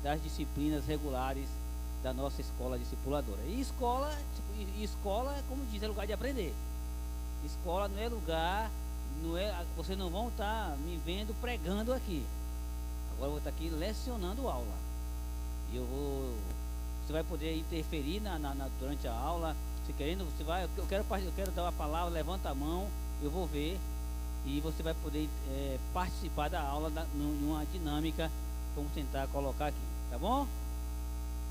das disciplinas regulares da nossa escola discipuladora. E escola, como diz, é lugar de aprender. Escola não é lugar, vocês não vão estar me vendo pregando aqui. Agora eu vou estar aqui lecionando aula. E você vai poder interferir durante a aula. Se querendo, eu quero dar uma palavra, levanta a mão, eu vou ver. E você vai poder participar da aula numa dinâmica. Vamos tentar colocar aqui, tá bom?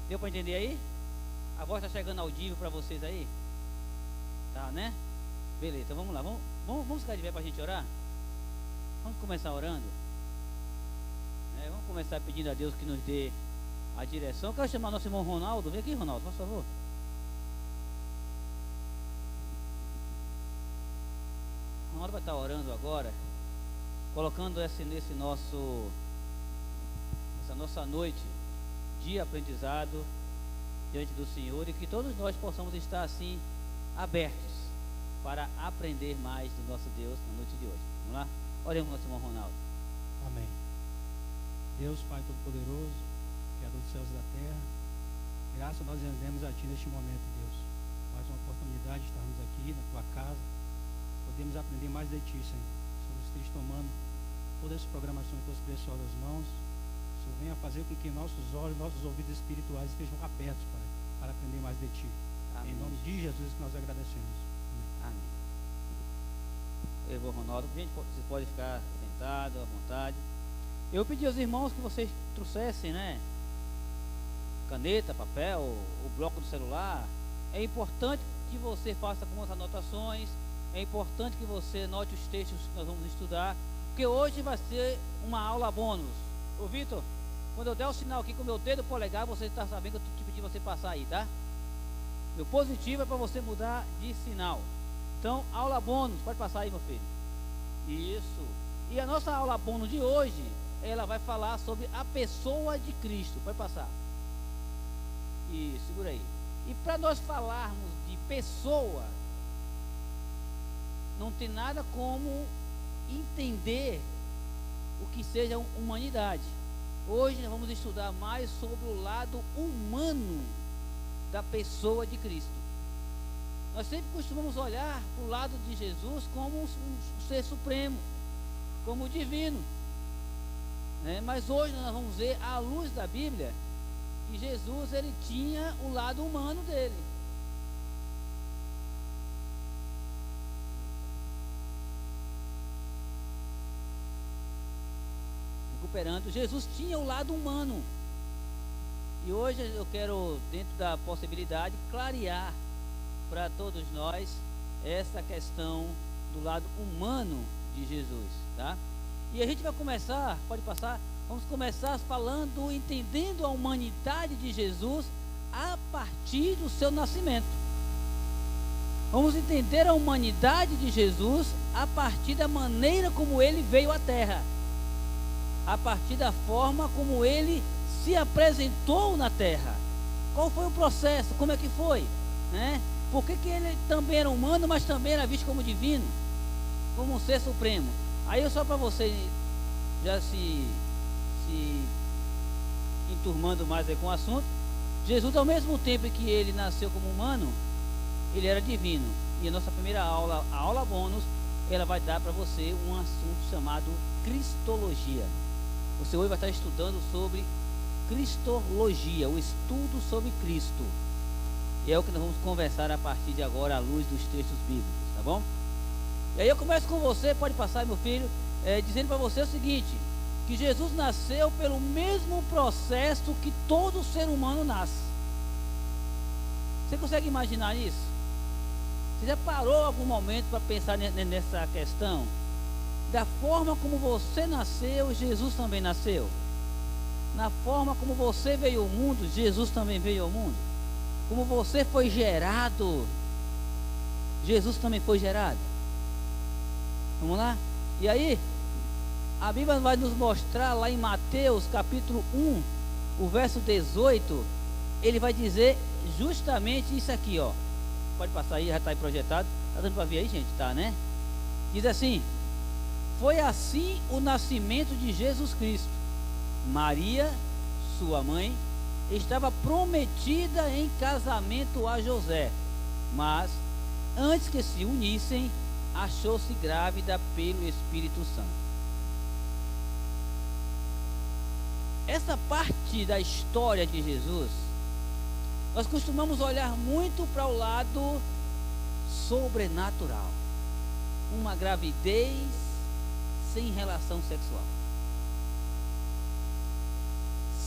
Deu para entender aí? A voz está chegando audível para vocês aí? Tá, né? Beleza, então vamos lá. Vamos ficar de pé para a gente orar? Vamos começar orando? Vamos começar pedindo a Deus que nos dê a direção. Eu quero chamar nosso irmão Ronaldo. Vem aqui, Ronaldo, por favor. O Ronaldo vai estar orando agora, colocando essa nossa noite de aprendizado diante do Senhor, e que todos nós possamos estar assim abertos para aprender mais do nosso Deus na noite de hoje. Vamos lá? Oremos nosso irmão Ronaldo. Amém. Deus Pai Todo-Poderoso, Criador dos céus e da terra, graças nós rendemos a Ti neste momento, Deus. Mais uma oportunidade de estarmos aqui na Tua casa, podemos aprender mais de Ti, Senhor. Senhor, esteja tomando toda essa programação em Tuas preciosas mãos. Senhor, venha fazer com que nossos olhos, nossos ouvidos espirituais estejam abertos, Pai, para aprender mais de Ti. Amém. Em nome de Jesus que nós agradecemos. Amém. Irmão Ronaldo, você pode ficar sentado à vontade. Eu pedi aos irmãos que vocês trouxessem, caneta, papel, o bloco do celular. É importante que você faça algumas anotações. É importante que você note os textos que nós vamos estudar, porque hoje vai ser uma aula bônus. Ô Vitor, quando eu der o sinal aqui com o meu dedo polegar, você está sabendo que eu te pedi você passar aí, tá? Meu positivo é para você mudar de sinal. Então, aula bônus, pode passar aí, meu filho. Isso. E a nossa aula bônus de hoje, ela vai falar sobre a pessoa de Cristo. Pode passar. Isso, segura aí. E para nós falarmos de pessoa, não tem nada como entender o que seja humanidade. Hoje nós vamos estudar mais sobre o lado humano da pessoa de Cristo. Nós sempre costumamos olhar para o lado de Jesus como um ser supremo, como divino, mas hoje nós vamos ver, à luz da Bíblia, que Jesus ele tinha o lado humano dele. Jesus tinha o lado humano. E hoje eu quero, dentro da possibilidade, clarear para todos nós essa questão do lado humano de Jesus, tá? E a gente vai começar, pode passar, vamos começar falando, entendendo a humanidade de Jesus a partir do seu nascimento. Vamos entender a humanidade de Jesus a partir da maneira como ele veio à Terra, a partir da forma como ele se apresentou na Terra. Qual foi o processo? Como é que foi? Por que ele também era humano, mas também era visto como divino, como um ser supremo? Aí só para você já se enturmando mais aí com o assunto, Jesus, ao mesmo tempo que ele nasceu como humano, ele era divino. E a nossa primeira aula, a aula bônus, ela vai dar para você um assunto chamado Cristologia. Você hoje vai estar estudando sobre Cristologia, o estudo sobre Cristo. E é o que nós vamos conversar a partir de agora, à luz dos textos bíblicos, tá bom? E aí eu começo com você, pode passar, meu filho, dizendo para você o seguinte, que Jesus nasceu pelo mesmo processo que todo ser humano nasce. Você consegue imaginar isso? Você já parou algum momento para pensar nessa questão? Da forma como você nasceu, Jesus também nasceu. Na forma como você veio ao mundo, Jesus também veio ao mundo. Como você foi gerado, Jesus também foi gerado. Vamos lá? E aí, a Bíblia vai nos mostrar lá em Mateus capítulo 1, o verso 18, ele vai dizer justamente isso aqui, ó. Pode passar aí, já está aí projetado. Está dando para ver aí, gente? Tá, né? Diz assim: foi assim o nascimento de Jesus Cristo. Maria, sua mãe, estava prometida em casamento a José, mas antes que se unissem, achou-se grávida pelo Espírito Santo. Essa parte da história de Jesus, nós costumamos olhar muito para o lado sobrenatural. Uma gravidez sem relação sexual.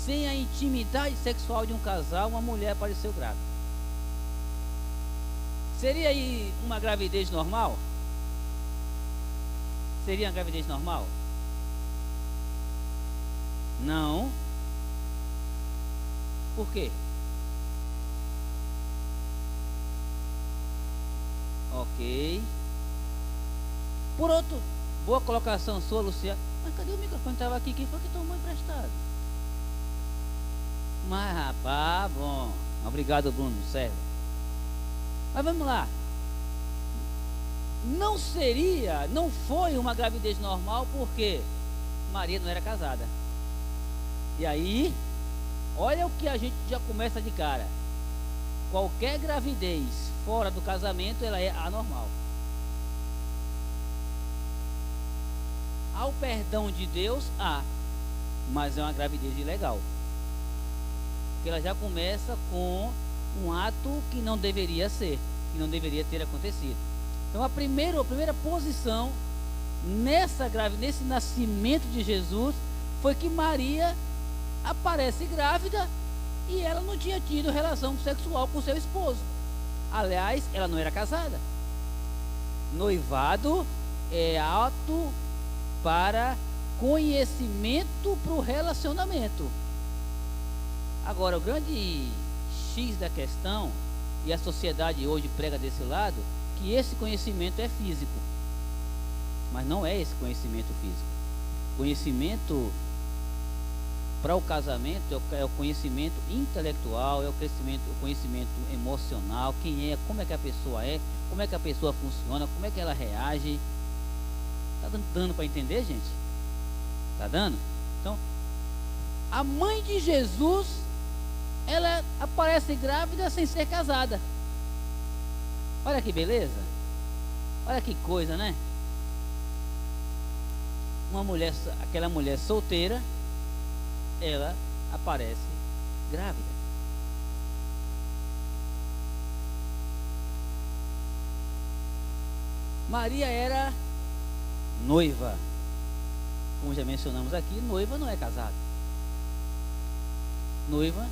Sem a intimidade sexual de um casal, uma mulher apareceu grávida. Seria aí uma gravidez normal? Seria uma gravidez normal? Não. Por quê? Ok. Por outro, boa colocação sua, Luciana. Mas cadê o microfone? Estava aqui. Quem foi que tomou emprestado? Mas rapaz, bom. Obrigado, Bruno, serve. Mas vamos lá. Não foi uma gravidez normal, porque Maria não era casada. E aí, olha o que a gente já começa de cara. Qualquer gravidez fora do casamento, ela é anormal. Ao perdão de Deus, mas é uma gravidez ilegal. Porque ela já começa com um ato que não deveria ser, que não deveria ter acontecido. Então a primeira posição nesse nascimento de Jesus foi que Maria aparece grávida e ela não tinha tido relação sexual com seu esposo. Aliás, ela não era casada. Noivado é ato para conhecimento para o relacionamento. Agora, o grande X da questão, e a sociedade hoje prega desse lado, que esse conhecimento é físico. Mas não é esse conhecimento físico. Conhecimento para o casamento é o conhecimento intelectual, é o conhecimento emocional, quem é, como é que a pessoa é, como é que a pessoa funciona, como é que ela reage. Está dando para entender, gente? Está dando? Então, a mãe de Jesus, ela aparece grávida sem ser casada. Olha que beleza. Olha que coisa, né? Aquela mulher solteira, ela aparece grávida. Maria era noiva. Como já mencionamos aqui, noiva não é casada. Noiva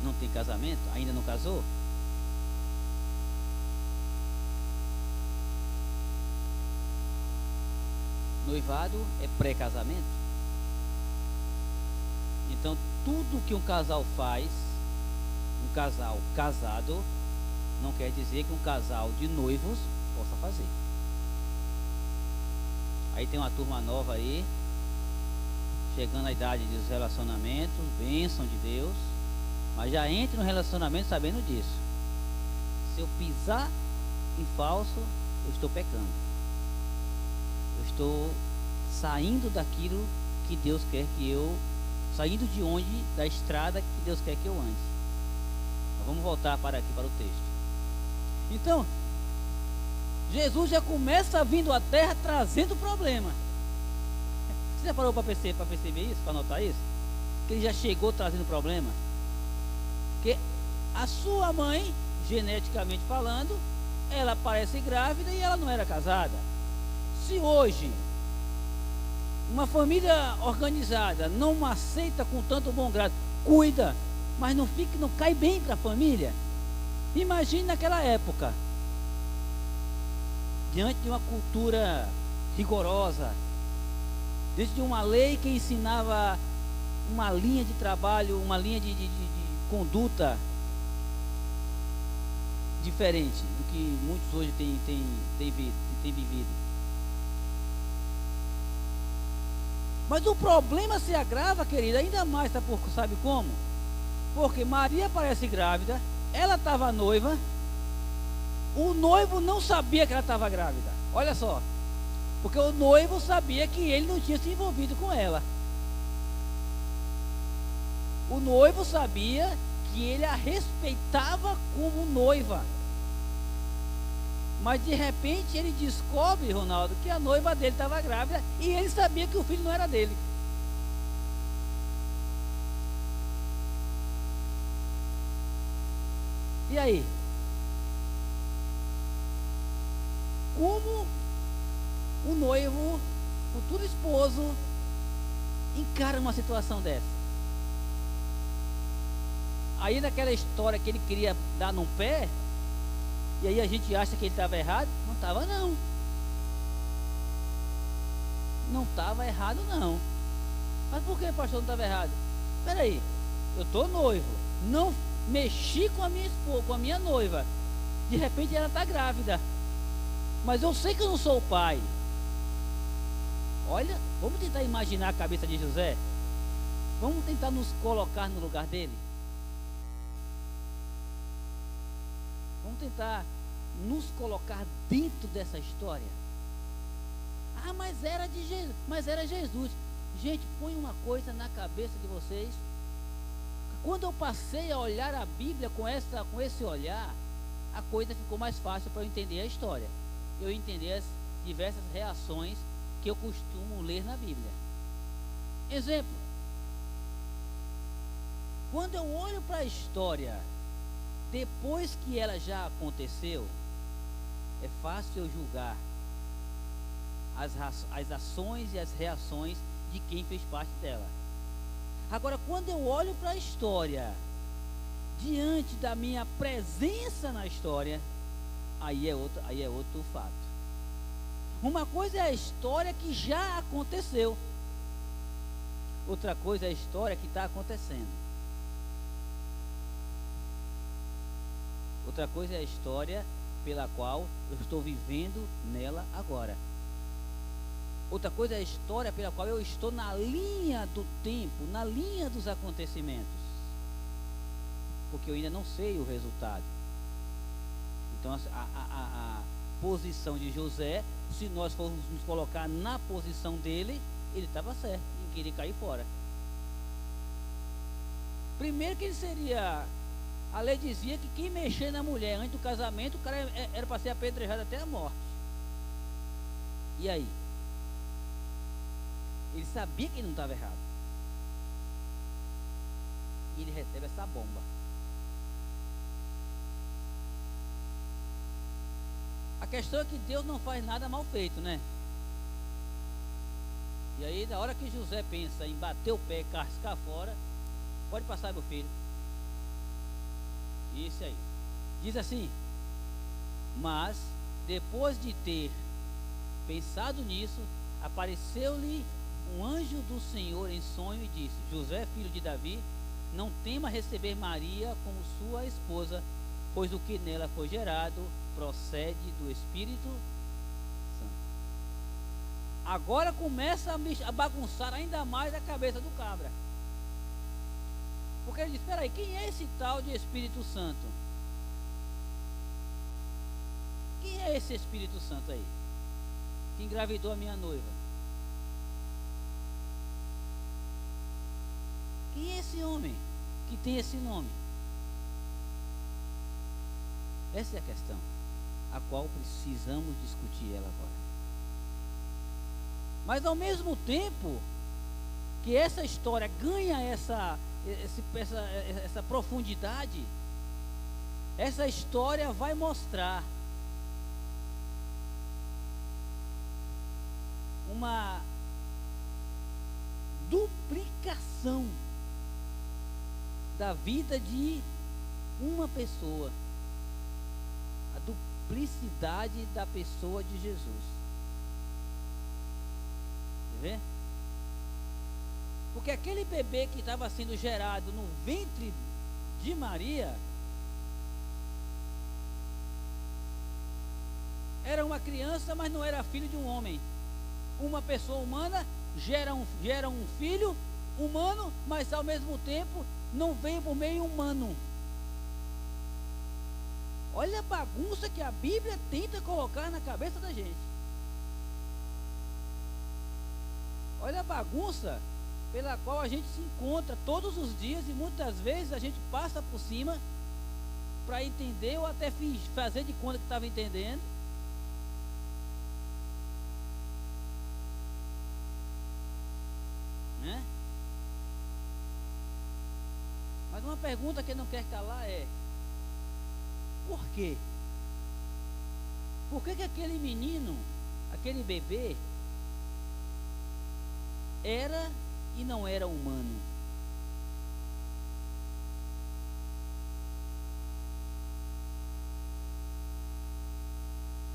não tem casamento, ainda não casou. Noivado é pré-casamento. Então, tudo que um casal faz, um casal casado, não quer dizer que um casal de noivos possa fazer. Aí tem uma turma nova aí, chegando à idade dos relacionamentos, bênção de Deus, mas já entre no relacionamento sabendo disso. Se eu pisar em falso, eu estou pecando. Eu estou saindo daquilo que Deus quer que eu, saindo de onde, da estrada que Deus quer que eu ande. Mas vamos voltar para aqui, para o texto. Então, Jesus já começa vindo à terra trazendo problema. Você já parou para perceber isso, para notar isso? Que ele já chegou trazendo problema. Porque a sua mãe, geneticamente falando, ela aparece grávida e ela não era casada. Se hoje uma família organizada não aceita com tanto bom grado, cuida, mas não cai bem para a família. Imagine naquela época, diante de uma cultura rigorosa, diante de uma lei que ensinava uma linha de trabalho, uma linha de conduta diferente do que muitos hoje têm vivido. Mas o problema se agrava, querida, ainda mais, sabe como? Porque Maria aparece grávida, ela estava noiva, o noivo não sabia que ela estava grávida. Olha só, porque o noivo sabia que ele não tinha se envolvido com ela. O noivo sabia que ele a respeitava como noiva. Mas de repente ele descobre, Ronaldo, que a noiva dele estava grávida e ele sabia que o filho não era dele. E aí? Como o noivo, o futuro esposo, encara uma situação dessa? Aí naquela história que ele queria dar num pé, e aí a gente acha que ele estava errado, não estava não. Não estava errado não. Mas por que, pastor, não estava errado? Espera aí, eu estou noivo, não mexi com a minha esposa, com a minha noiva. De repente ela está grávida. Mas eu sei que eu não sou o pai. Olha, vamos tentar imaginar a cabeça de José. Vamos tentar nos colocar no lugar dele. Vamos tentar nos colocar dentro dessa história. Ah, mas era de Jesus, mas era Jesus. Gente, põe uma coisa na cabeça de vocês. Quando eu passei a olhar a Bíblia com esse olhar, a coisa ficou mais fácil para eu entender a história. Eu entender as diversas reações que eu costumo ler na Bíblia. Exemplo. Quando eu olho para a história, depois que ela já aconteceu, é fácil eu julgar as ações e as reações de quem fez parte dela. Agora, quando eu olho para a história, diante da minha presença na história, aí é outro fato. Uma coisa é a história que já aconteceu. Outra coisa é a história que está acontecendo. Outra coisa é a história pela qual eu estou vivendo nela agora. Outra coisa é a história pela qual eu estou na linha do tempo, na linha dos acontecimentos. Porque eu ainda não sei o resultado. Então a posição de José, se nós formos nos colocar na posição dele, ele estava certo em querer cair fora. Primeiro que ele seria... A lei dizia que quem mexer na mulher antes do casamento, o cara era para ser apedrejado até a morte. E aí? Ele sabia que ele não estava errado. E ele recebe essa bomba. A questão é que Deus não faz nada mal feito, né? E aí, na hora que José pensa em bater o pé e cascar fora, pode passar, meu filho. Isso aí. Diz assim: mas depois de ter pensado nisso, apareceu-lhe um anjo do Senhor em sonho e disse: José, filho de Davi, não tema receber Maria como sua esposa, pois o que nela foi gerado procede do Espírito Santo. Agora começa a bagunçar ainda mais a cabeça do cabra. Porque ele diz: espera aí, quem é esse tal de Espírito Santo? Quem é esse Espírito Santo aí? Que engravidou a minha noiva? Quem é esse homem que tem esse nome? Essa é a questão, a qual precisamos discutir ela agora. Mas ao mesmo tempo que essa história ganha essa profundidade, essa história vai mostrar uma duplicação da vida de uma pessoa, a duplicidade da pessoa de Jesus. Quer ver? Porque aquele bebê que estava sendo gerado no ventre de Maria era uma criança, mas não era filho de um homem. Uma pessoa humana gera um filho humano, mas ao mesmo tempo não veio por meio humano. Olha a bagunça que a Bíblia tenta colocar na cabeça da gente. Olha a bagunça pela qual a gente se encontra todos os dias e muitas vezes a gente passa por cima para entender ou até fazer de conta que estava entendendo. Né? Mas uma pergunta que não quer calar é: por quê? Por que que aquele menino, aquele bebê, era e não era humano?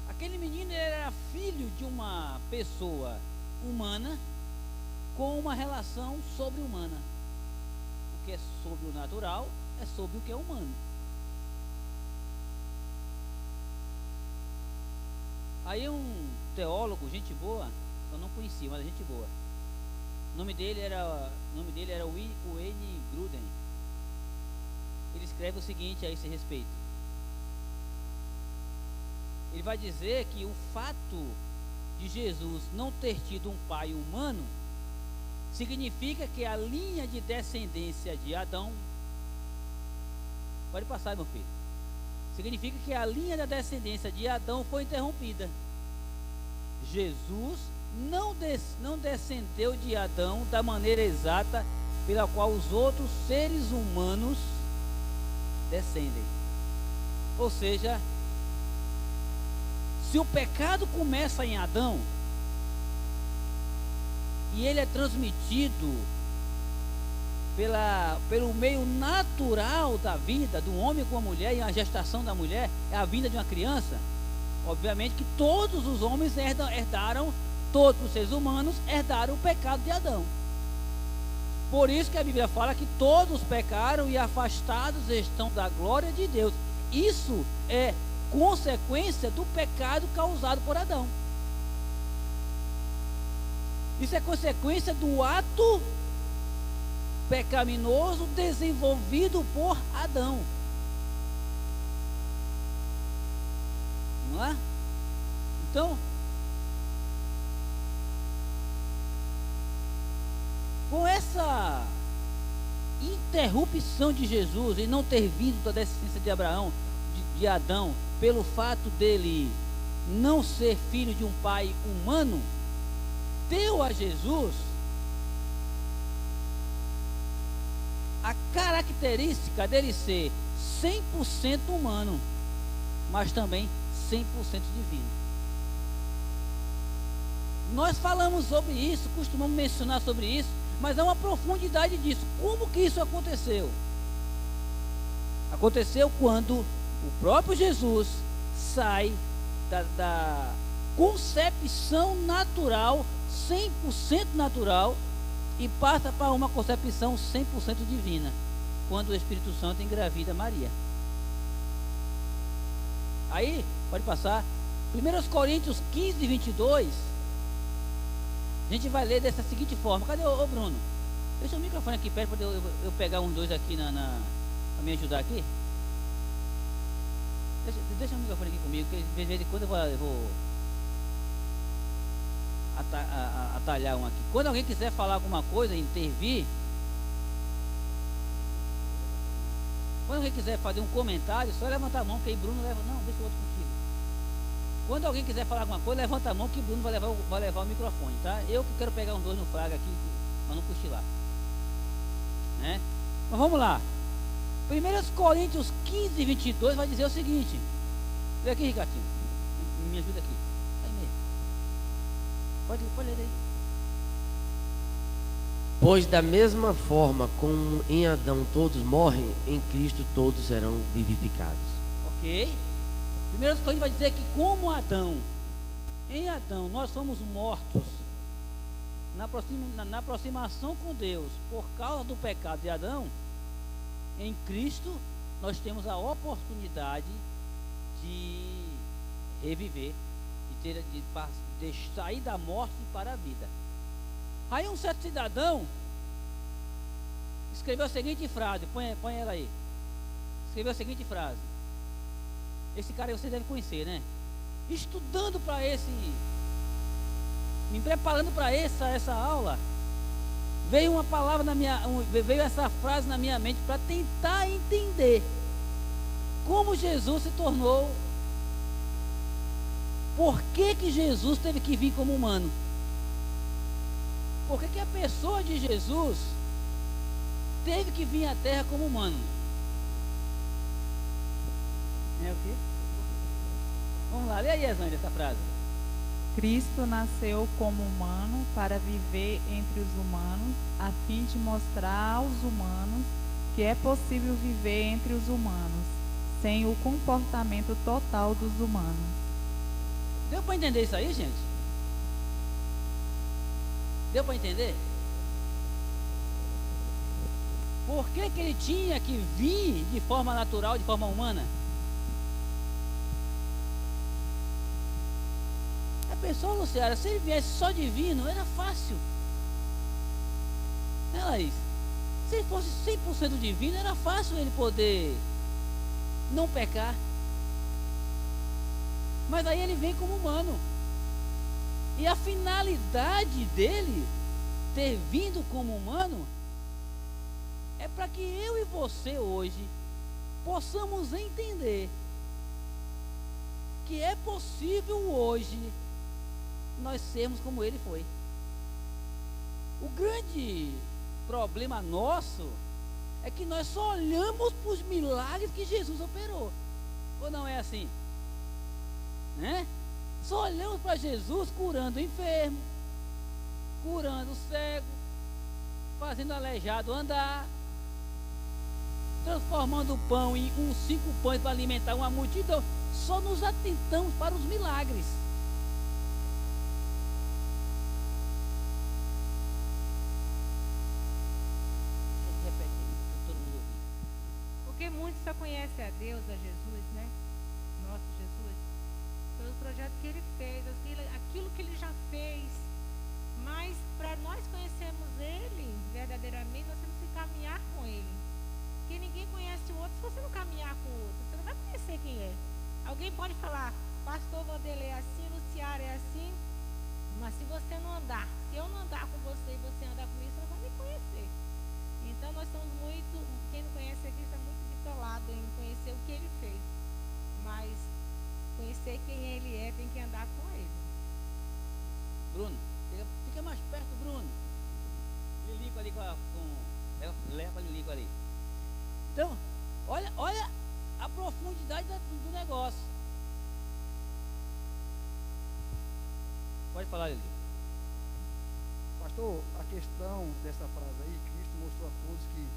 Aquele menino era filho de uma pessoa humana com uma relação sobre-humana. O que é sobrenatural é sobre o que é humano. Aí um teólogo, gente boa, eu não conhecia, mas gente boa. O nome dele era Wayne Grudem. Ele escreve o seguinte a esse respeito. Ele vai dizer que o fato de Jesus não ter tido um pai humano significa que a linha de descendência de Adão, pode passar, meu filho, significa que a linha da descendência de Adão foi interrompida. Jesus não descendeu de Adão da maneira exata pela qual os outros seres humanos descendem. Ou seja, se o pecado começa em Adão e ele é transmitido pelo meio natural da vida do homem com a mulher, e a gestação da mulher é a vinda de uma criança, obviamente que todos os homens todos os seres humanos herdaram o pecado de Adão. Por isso que a Bíblia fala que todos pecaram e afastados estão da glória de Deus. Isso é consequência do pecado causado por Adão. Isso é consequência do ato pecaminoso desenvolvido por Adão. Não é? Então, com essa interrupção de Jesus e não ter vindo da descendência de Abraão, de Adão, pelo fato dele não ser filho de um pai humano, deu a Jesus a característica dele ser 100% humano, mas também 100% divino. Nós falamos sobre isso, costumamos mencionar sobre isso, mas há uma profundidade disso. Como que isso aconteceu? Aconteceu quando o próprio Jesus sai da concepção natural, 100% natural, e passa para uma concepção 100% divina, quando o Espírito Santo engravida Maria. Aí, pode passar, 1 Coríntios 15, 22, a gente vai ler dessa seguinte forma. Cadê o Bruno? Deixa o microfone aqui perto para eu pegar uns dois aqui para me ajudar aqui. Deixa o microfone aqui comigo, que de vez em quando eu vou atalhar um aqui. Quando alguém quiser falar alguma coisa, intervir, quando alguém quiser fazer um comentário, só levantar a mão, que aí Bruno leva. Não, deixa o outro contigo. Quando alguém quiser falar alguma coisa, levanta a mão, que Bruno vai levar o microfone, tá? Eu que quero pegar uns dois no fraga aqui, para não cochilar, né? Mas vamos lá. 1 Coríntios 15, 22 vai dizer o seguinte. Lê aqui, Ricartinho. Me ajuda aqui. Aí mesmo. Pode ler aí. Pois da mesma forma como em Adão todos morrem, em Cristo todos serão vivificados. Ok. 1 Coríntios vai dizer que como Adão, em Adão nós somos mortos na aproximação com Deus por causa do pecado de Adão. Em Cristo nós temos a oportunidade de reviver, de sair da morte para a vida. Aí um certo cidadão escreveu a seguinte frase, põe ela aí. Escreveu a seguinte frase. Esse cara aí você deve conhecer, né? Estudando para me preparando para essa aula, veio uma palavra veio essa frase na minha mente para tentar entender como Jesus se tornou. Por que Jesus teve que vir como humano? Por que a pessoa de Jesus teve que vir à Terra como humano? É o quê? Vamos lá, lê aí, Esânia, essa frase. Cristo nasceu como humano para viver entre os humanos, a fim de mostrar aos humanos que é possível viver entre os humanos, sem o comportamento total dos humanos. Deu para entender isso aí, gente? Deu para entender? Por que ele tinha que vir de forma natural, de forma humana? Pensou, Luciana, se ele viesse só divino, era fácil. Né, Laís? Se ele fosse 100% divino, era fácil ele poder não pecar. Mas aí ele vem como humano. E a finalidade dele ter vindo como humano é para que eu e você hoje possamos entender que é possível hoje nós sermos como ele foi. O grande problema nosso é que nós só olhamos para os milagres que Jesus operou. Ou não é assim? Né? Só olhamos para Jesus curando o enfermo, curando o cego, fazendo o aleijado andar, transformando o pão em 5 pães para alimentar uma multidão. Só nos atentamos para os milagres. Porque muitos só conhecem a Deus, a Jesus, né? Nosso Jesus, pelo projeto que ele fez, aquilo que ele já fez. Mas para nós conhecermos ele verdadeiramente, nós temos que caminhar com ele. Porque ninguém conhece o outro se você não caminhar com o outro. Você não vai conhecer quem é. Alguém pode falar, pastor Vanderlei é assim, Luciara é assim, mas se você não andar, se eu não andar com você e você andar comigo, você não vai me conhecer. Então nós estamos muito, quem não conhece aqui está muito bitolado em conhecer o que ele fez. Mas conhecer quem ele é, tem que andar com ele. Bruno, fica mais perto, Bruno. Lilico ali leva Lilico ali. Então, olha a profundidade do negócio. Pode falar, Lilico. Pastor, a questão dessa frase aí, Cristo mostrou a todos que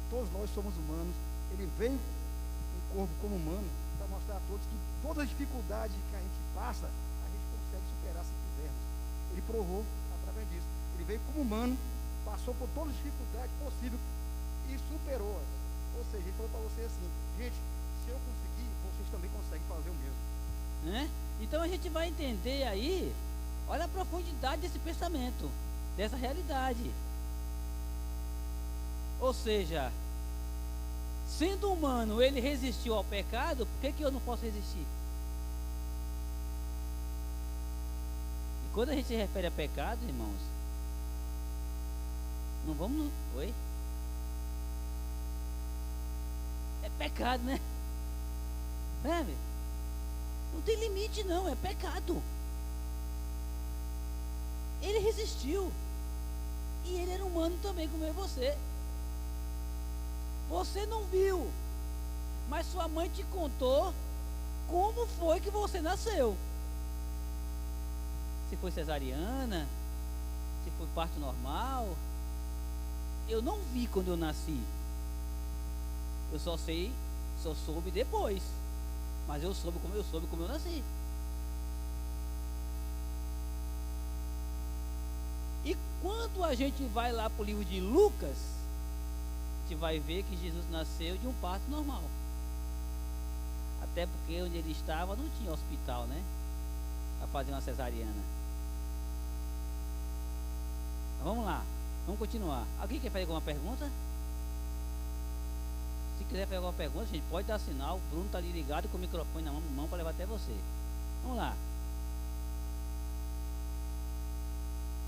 todos nós somos humanos. Ele vem em corpo como humano para mostrar a todos que todas as dificuldades que a gente passa, a gente consegue superar se quisermos. Ele provou através disso. Ele veio como humano, passou por todas as dificuldades possíveis e superou-as. Ou seja, ele falou para você assim, gente, se eu conseguir, vocês também conseguem fazer o mesmo. Né? Então a gente vai entender aí, olha a profundidade desse pensamento, dessa realidade. Ou seja, sendo humano, ele resistiu ao pecado, por que eu não posso resistir? E quando a gente se refere a pecado, irmãos, não vamos... Oi? É pecado, né? Sabe? Não tem limite não, é pecado. Ele resistiu. E ele era humano também, como eu e você. Você não viu, mas sua mãe te contou como foi que você nasceu. Se foi cesariana, se foi parto normal. Eu não vi quando eu nasci. Eu só soube depois. Mas eu soube como eu nasci. E quando a gente vai lá para o livro de Lucas, a gente vai ver que Jesus nasceu de um parto normal. Até porque onde ele estava não tinha hospital, né? Para fazer uma cesariana. Vamos lá, vamos continuar. Alguém quer fazer alguma pergunta? Se quiser fazer alguma pergunta, a gente pode dar sinal. O Bruno está ali ligado com o microfone na mão para levar até você. Vamos lá.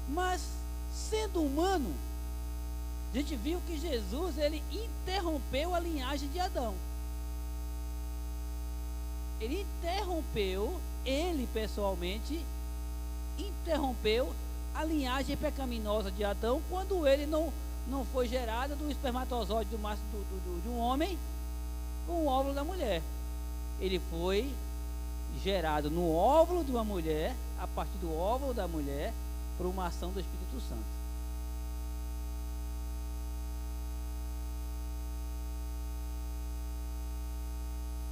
Mas, sendo humano, A gente viu que Jesus, ele interrompeu a linhagem de Adão. Ele interrompeu, ele pessoalmente, interrompeu a linhagem pecaminosa de Adão quando ele não foi gerado do espermatozoide de um homem com o óvulo da mulher. Ele foi gerado no óvulo de uma mulher, a partir do óvulo da mulher, por uma ação do Espírito Santo.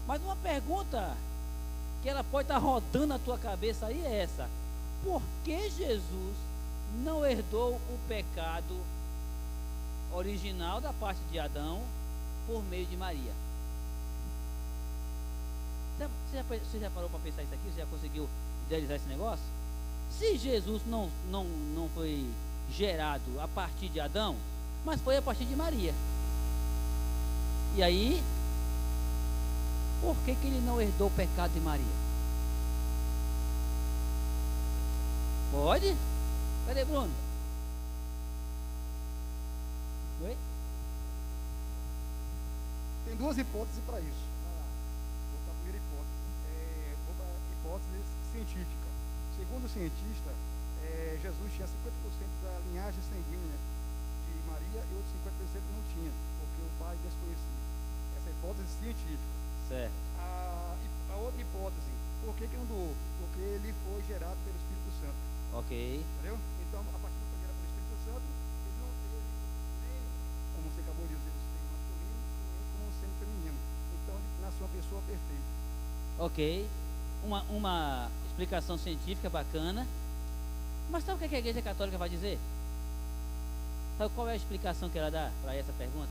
Mas uma pergunta que ela pode estar rodando na tua cabeça aí é essa: por que Jesus não herdou o pecado original da parte de Adão por meio de Maria? Você já parou para pensar isso aqui? Você já conseguiu idealizar esse negócio? Se Jesus não foi gerado a partir de Adão, mas foi a partir de Maria, e aí, por que ele não herdou o pecado de Maria? Pode? Cadê Bruno? Oi? Tem duas hipóteses para isso. Vou para a primeira hipótese. Vou para a hipótese científica. Segundo o cientista, Jesus tinha 50% da linhagem sanguínea de Maria e outros 50% não tinha, porque o pai desconhecia. Essa é a hipótese científica. Certo. A outra hipótese, por que não doou? Porque ele foi gerado pelo Espírito Santo. Ok. Entendeu? Então, a partir do que foi gerado pelo Espírito Santo, ele não teve nem, como você acabou de dizer, o seio masculino, nem como o seio feminino. Então, ele nasceu uma pessoa perfeita. Ok. Uma explicação científica bacana. Mas sabe o que a Igreja Católica vai dizer? Sabe qual é a explicação que ela dá para essa pergunta?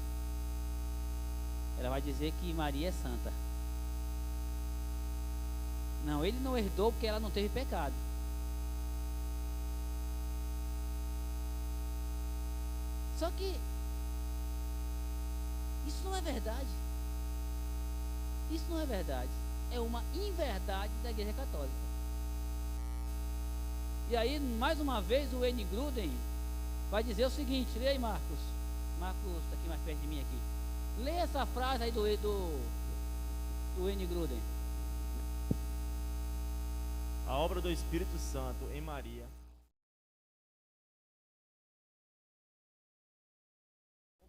Ela vai dizer que Maria é santa. Não, ele não herdou porque ela não teve pecado. Só que isso não é verdade. Isso não é verdade. É uma inverdade da Igreja Católica. E aí, mais uma vez, o N. Gruden vai dizer o seguinte: leia aí, Marcos. Marcos está aqui mais perto de mim aqui. Leia essa frase aí do N. Gruden. A obra do Espírito Santo em Maria,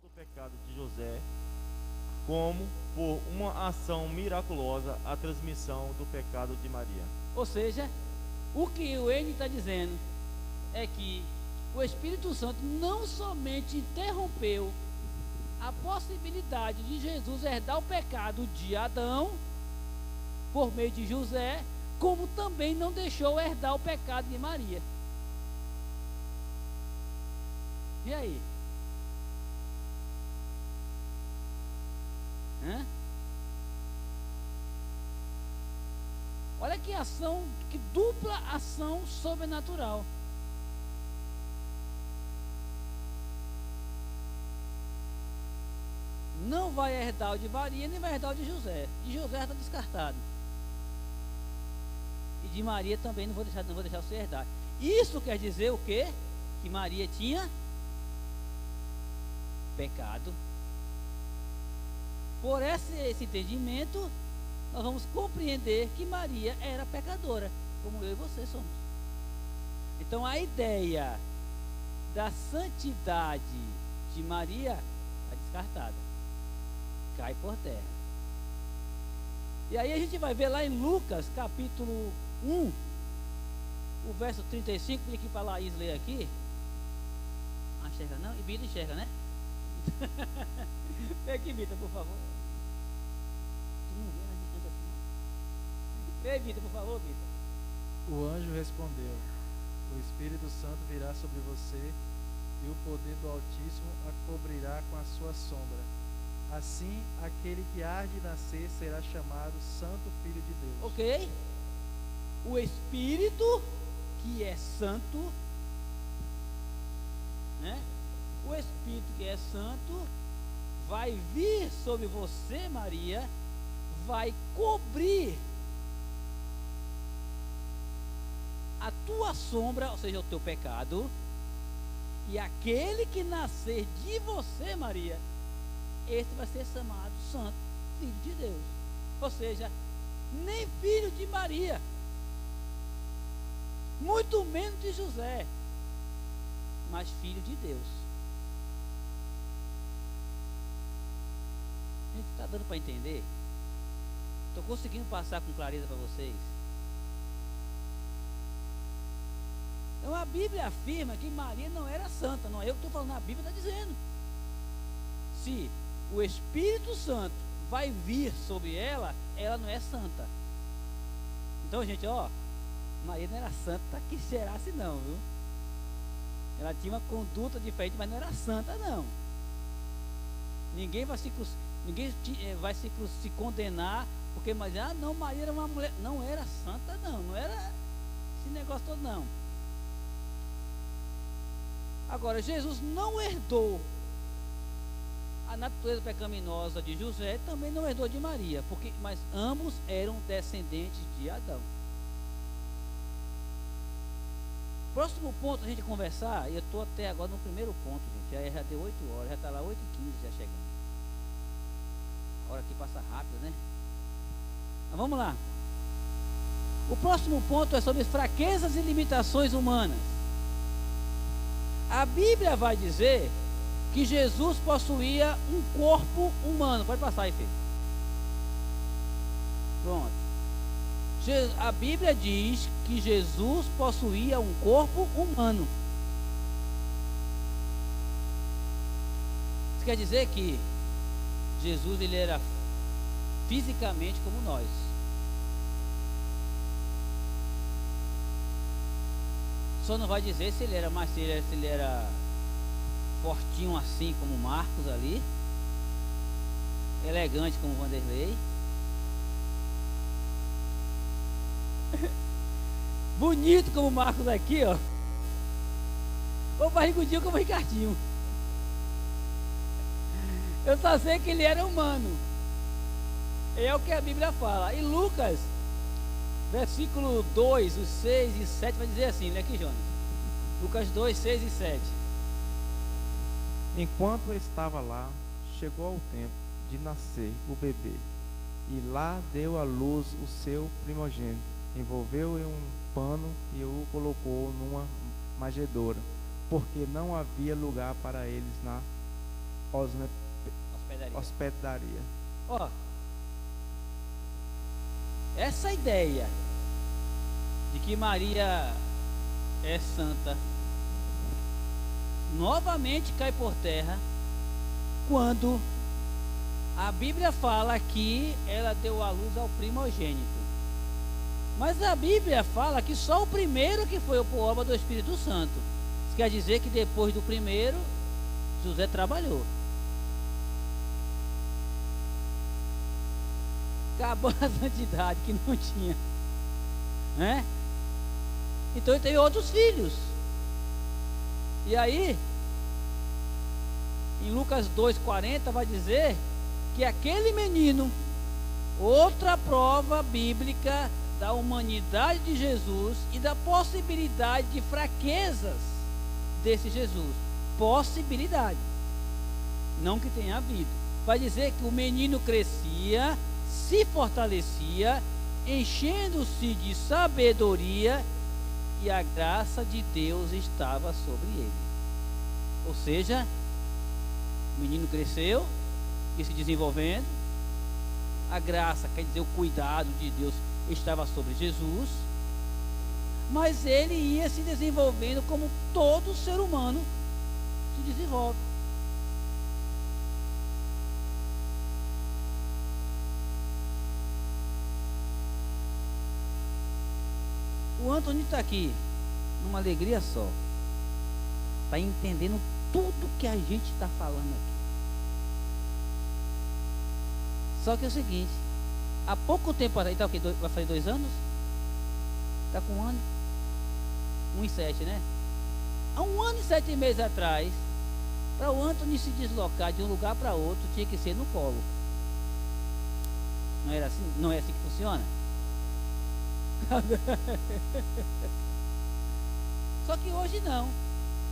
do pecado de José, como por uma ação miraculosa a transmissão do pecado de Maria. Ou seja, o que o N está dizendo é que o Espírito Santo não somente interrompeu a possibilidade de Jesus herdar o pecado de Adão por meio de José, como também não deixou herdar o pecado de Maria. E aí? Hã? Olha que ação, que dupla ação sobrenatural. Não vai herdar o de Maria, nem vai herdar o de José. De José já está descartado. E de Maria também não vou deixar você herdar. Isso quer dizer o quê? Que Maria tinha pecado. Por esse entendimento, nós vamos compreender que Maria era pecadora, como eu e você somos. Então a ideia da santidade de Maria está descartada, cai por terra. E aí a gente vai ver lá em Lucas capítulo 1, o verso 35, vem aqui para Laís ler aqui. Ah, enxerga não? E Bita enxerga, né? Vem aqui, Bita, por favor. Tu não vê na distância assim, não? Vem, Bita, por favor, Bita. O anjo respondeu: o Espírito Santo virá sobre você e o poder do Altíssimo a cobrirá com a sua sombra. Assim, aquele que há de nascer será chamado Santo Filho de Deus. Ok? O Espírito, que é santo, né? O Espírito que é santo vai vir sobre você, Maria, vai cobrir a tua sombra, ou seja, o teu pecado, E aquele que nascer de você, Maria, esse vai ser chamado santo, filho de Deus. Ou seja, nem filho de Maria, muito menos de José, mas filho de Deus. Gente, está dando para entender? Estou conseguindo passar com clareza para vocês? Então a Bíblia afirma que Maria não era santa, não é eu que estou falando, a Bíblia está dizendo. Se o Espírito Santo vai vir sobre ela, ela não é santa. Então, gente, ó, Maria não era santa que cheirasse não, viu? Ela tinha uma conduta diferente, mas não era santa não. Ninguém vai se condenar porque não, Maria era uma mulher, não era santa não era esse negócio todo não. Agora, Jesus não herdou a natureza pecaminosa de José, também não herdou de Maria, mas ambos eram descendentes de Adão. Próximo ponto a gente conversar, e eu estou até agora no primeiro ponto, gente, já deu 8 horas, já está lá 8h15 já chegando. A hora aqui passa rápido, né? Mas vamos lá. O próximo ponto é sobre fraquezas e limitações humanas. A Bíblia vai dizer que Jesus possuía um corpo humano. Pode passar aí, filho. Pronto. A Bíblia diz que Jesus possuía um corpo humano. Isso quer dizer que Jesus ele era fisicamente como nós. Só não vai dizer se ele era mais, se ele era fortinho assim como Marcos ali, elegante como Vanderlei, bonito como Marcos aqui, ó, ou barrigudinho como Ricardinho. Eu só sei que ele era humano. É o que a Bíblia fala. E Lucas, versículo 2, os 6 e 7, vai dizer assim, lê aqui, Jonas. Lucas 2, 6 e 7. Enquanto estava lá, chegou o tempo de nascer o bebê, e lá deu à luz o seu primogênito, envolveu em um pano e o colocou numa manjedoura, porque não havia lugar para eles na hospedaria. Ó, essa ideia de que Maria é santa novamente cai por terra quando a Bíblia fala que ela deu à luz ao primogênito. Mas a Bíblia fala que só o primeiro que foi por obra do Espírito Santo. Isso quer dizer que depois do primeiro, José trabalhou. Acabou a santidade que não tinha, né? Então ele teve outros filhos. E aí, em Lucas 2,40 vai dizer que aquele menino, outra prova bíblica da humanidade de Jesus e da possibilidade de fraquezas desse Jesus. Possibilidade, não que tenha havido. Vai dizer que o menino crescia, se fortalecia, enchendo-se de sabedoria, e a graça de Deus estava sobre ele. Ou seja, o menino cresceu e se desenvolvendo, a graça, quer dizer, o cuidado de Deus estava sobre Jesus, mas ele ia se desenvolvendo como todo ser humano se desenvolve. O Antônio está aqui numa alegria só, está entendendo tudo que a gente está falando aqui. Só que é o seguinte, há pouco tempo atrás, tá, vai fazer 2 anos? Está com 1 ano? 1 e 7, né? Há 1 ano e 7 meses atrás, para o Antônio se deslocar de um lugar para outro, tinha que ser no colo. Não era assim? Não é assim que funciona? Só que hoje não.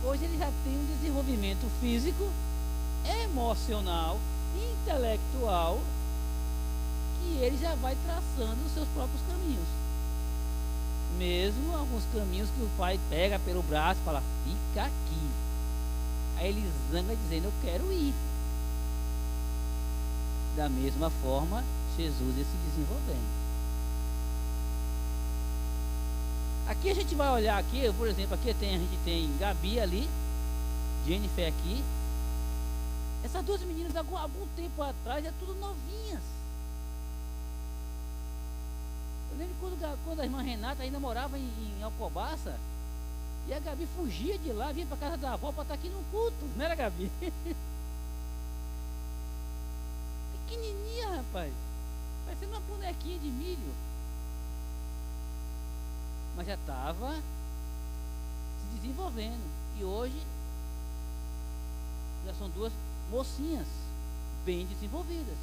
Hoje ele já tem um desenvolvimento físico, emocional, intelectual, que ele já vai traçando os seus próprios caminhos. Mesmo alguns caminhos que o pai pega pelo braço e fala, fica aqui. Aí ele zanga dizendo, eu quero ir. Da mesma forma, Jesus ia se desenvolvendo. Aqui a gente vai olhar aqui, por exemplo, aqui a gente tem Gabi ali, Jennifer aqui. Essas duas meninas, algum tempo atrás, é tudo novinhas. Eu lembro quando a irmã Renata ainda morava em Alcobaça, e a Gabi fugia de lá, vinha para casa da avó para estar aqui no culto, não era, Gabi? Pequenininha, rapaz, parecendo uma bonequinha de milho. Mas já estava se desenvolvendo. E hoje já são duas mocinhas bem desenvolvidas.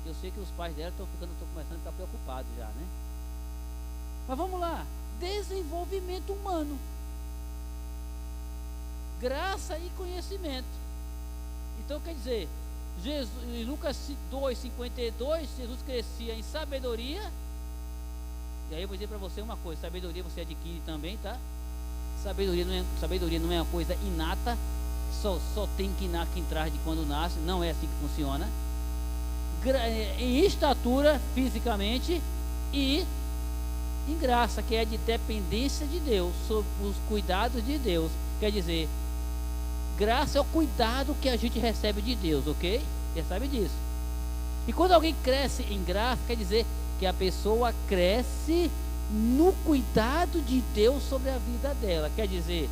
Eu sei que os pais dela estão começando a ficar preocupados já, né? Mas vamos lá. Desenvolvimento humano. Graça e conhecimento. Então quer dizer, Jesus, em Lucas 2:52, Jesus crescia em sabedoria. E aí eu vou dizer para você uma coisa, sabedoria você adquire também, tá? Sabedoria não é uma coisa inata, só tem que entrar de quando nasce, não é assim que funciona. Em estatura, fisicamente, e em graça, que é de dependência de Deus, sob os cuidados de Deus. Quer dizer, graça é o cuidado que a gente recebe de Deus, ok? Você sabe disso. E quando alguém cresce em graça, quer dizer que a pessoa cresce no cuidado de Deus sobre a vida dela. Quer dizer,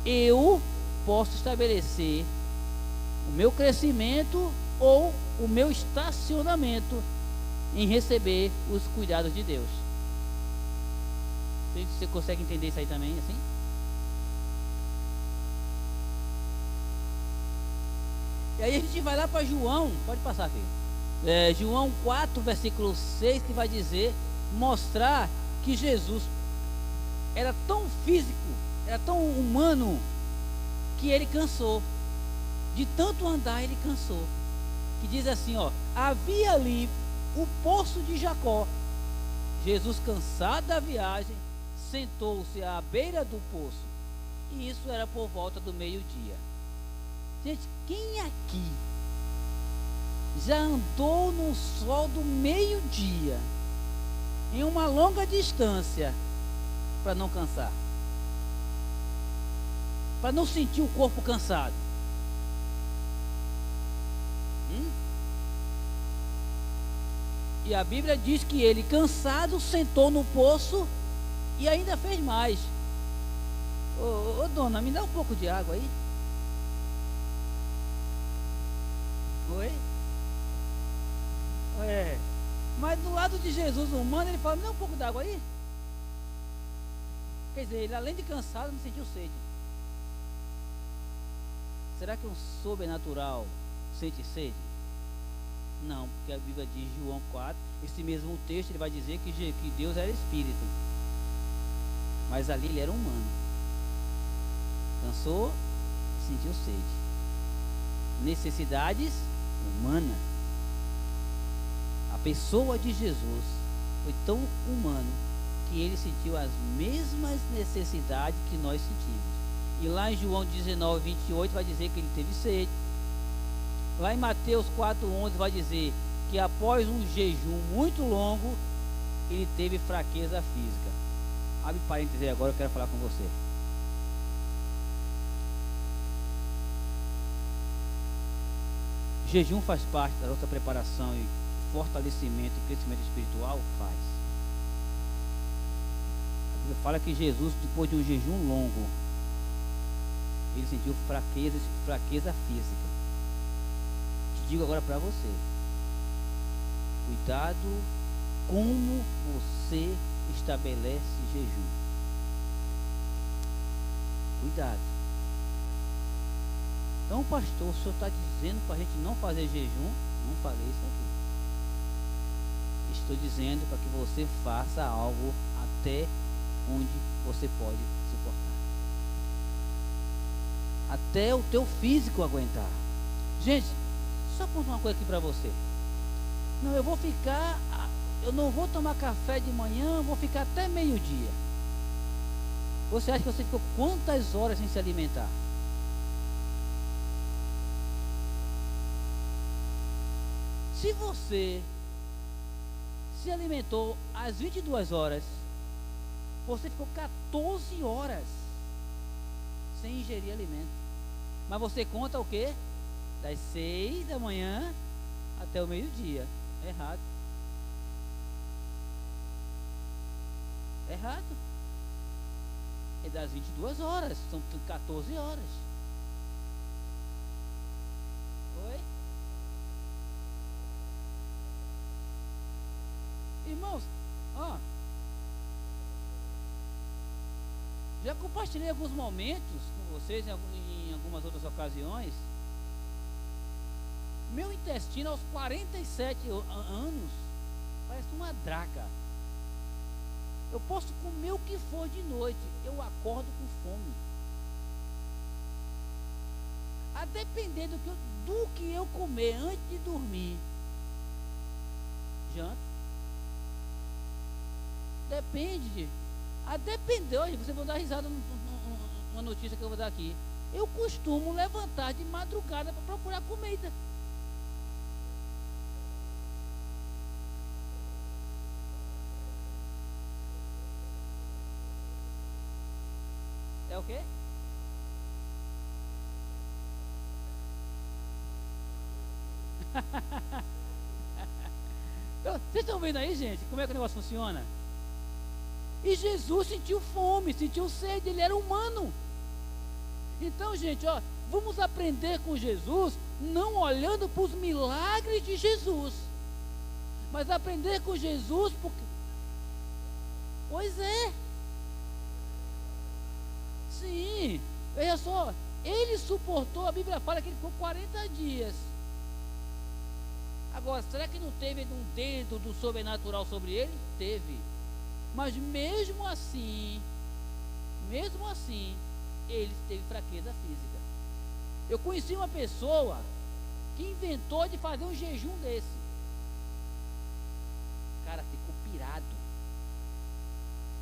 eu posso estabelecer o meu crescimento ou o meu estacionamento em receber os cuidados de Deus. Você consegue entender isso aí também, assim? E aí a gente vai lá para João, pode passar, filho. João 4, versículo 6, que vai dizer, mostrar que Jesus era tão físico, era tão humano, que ele cansou. De tanto andar, ele cansou. Que diz assim, ó, havia ali o poço de Jacó. Jesus, cansado da viagem, sentou-se à beira do poço. E isso era por volta do meio-dia. Gente, quem aqui já andou no sol do meio-dia, em uma longa distância, para não cansar? Para não sentir o corpo cansado? E a Bíblia diz que ele, cansado, sentou no poço e ainda fez mais. Ô dona, me dá um pouco de água aí. Oi? Mas do lado de Jesus humano, ele fala, me dá um pouco d'água aí. Quer dizer, ele além de cansado, não sentiu sede. Será que um sobrenatural sente sede? Não, porque a Bíblia diz, João 4, esse mesmo texto, ele vai dizer que Deus era espírito. Mas ali ele era humano. Cansou, sentiu sede. Necessidades humanas. A pessoa de Jesus foi tão humano que ele sentiu as mesmas necessidades que nós sentimos. E lá em João 19:28 vai dizer que ele teve sede. Lá em Mateus 4:11 vai dizer que após um jejum muito longo, ele teve fraqueza física. Abre parênteses aí agora, eu quero falar com você. Jejum faz parte da nossa preparação e fortalecimento e crescimento espiritual? Faz. A Bíblia fala que Jesus, depois de um jejum longo, ele sentiu fraqueza física. Te digo agora para você, cuidado como você estabelece jejum. Cuidado. Então, pastor, o senhor está dizendo para a gente não fazer jejum? Não falei isso aqui. Estou dizendo para que você faça algo até onde você pode suportar. até o teu físico aguentar. Gente, só contar uma coisa aqui para você. Não, eu não vou tomar café de manhã, vou ficar até meio-dia. Você acha que você ficou quantas horas sem se alimentar? Se você se alimentou às 22 horas, você ficou 14 horas sem ingerir alimento. Mas você conta o quê? Das 6 da manhã até o meio-dia. Errado. Errado. É das 22 horas, são 14 horas. Oi? Irmãos, ó, já compartilhei alguns momentos com vocês em algumas outras ocasiões. Meu intestino aos 47 anos parece uma draga. Eu posso comer o que for de noite, eu acordo com fome. A depender do que eu comer antes de dormir, janto. Depende. A depender, hoje você vai dar risada numa notícia que eu vou dar aqui. Eu costumo levantar de madrugada para procurar comida. É o quê? Então, vocês estão vendo aí, gente, como é que o negócio funciona? E Jesus sentiu fome, sentiu sede, ele era humano. Então, gente, ó, vamos aprender com Jesus, não olhando para os milagres de Jesus, mas aprender com Jesus porque... Pois é. Sim, veja só, ele suportou, a Bíblia fala que ele ficou 40 dias. Agora, será que não teve um dedo do sobrenatural sobre ele? Teve. Mas mesmo assim, ele teve fraqueza física. Eu conheci uma pessoa que inventou de fazer um jejum desse. O cara ficou pirado.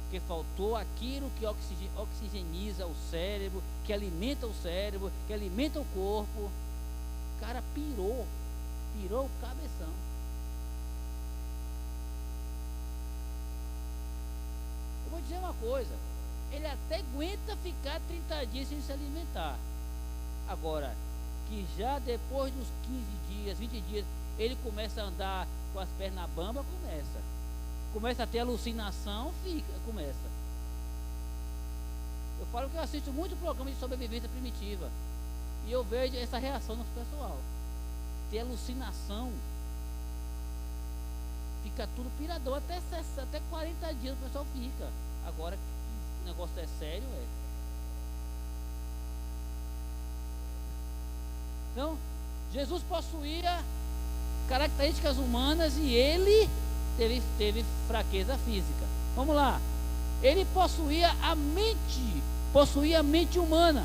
Porque faltou aquilo que oxigeniza o cérebro, que alimenta o cérebro, que alimenta o corpo. O cara pirou o cabeção. Eu vou dizer uma coisa, ele até aguenta ficar 30 dias sem se alimentar. Agora, que já depois dos 15 dias, 20 dias, ele começa a andar com as pernas bambas, começa a ter alucinação, começa. Eu falo que eu assisto muito programa de sobrevivência primitiva e eu vejo essa reação no pessoal. Ter alucinação, fica tudo piradão, até 40 dias o pessoal fica. Agora que o negócio é sério, é. Então, Jesus possuía características humanas e ele teve fraqueza física. Vamos lá. Ele possuía a mente humana.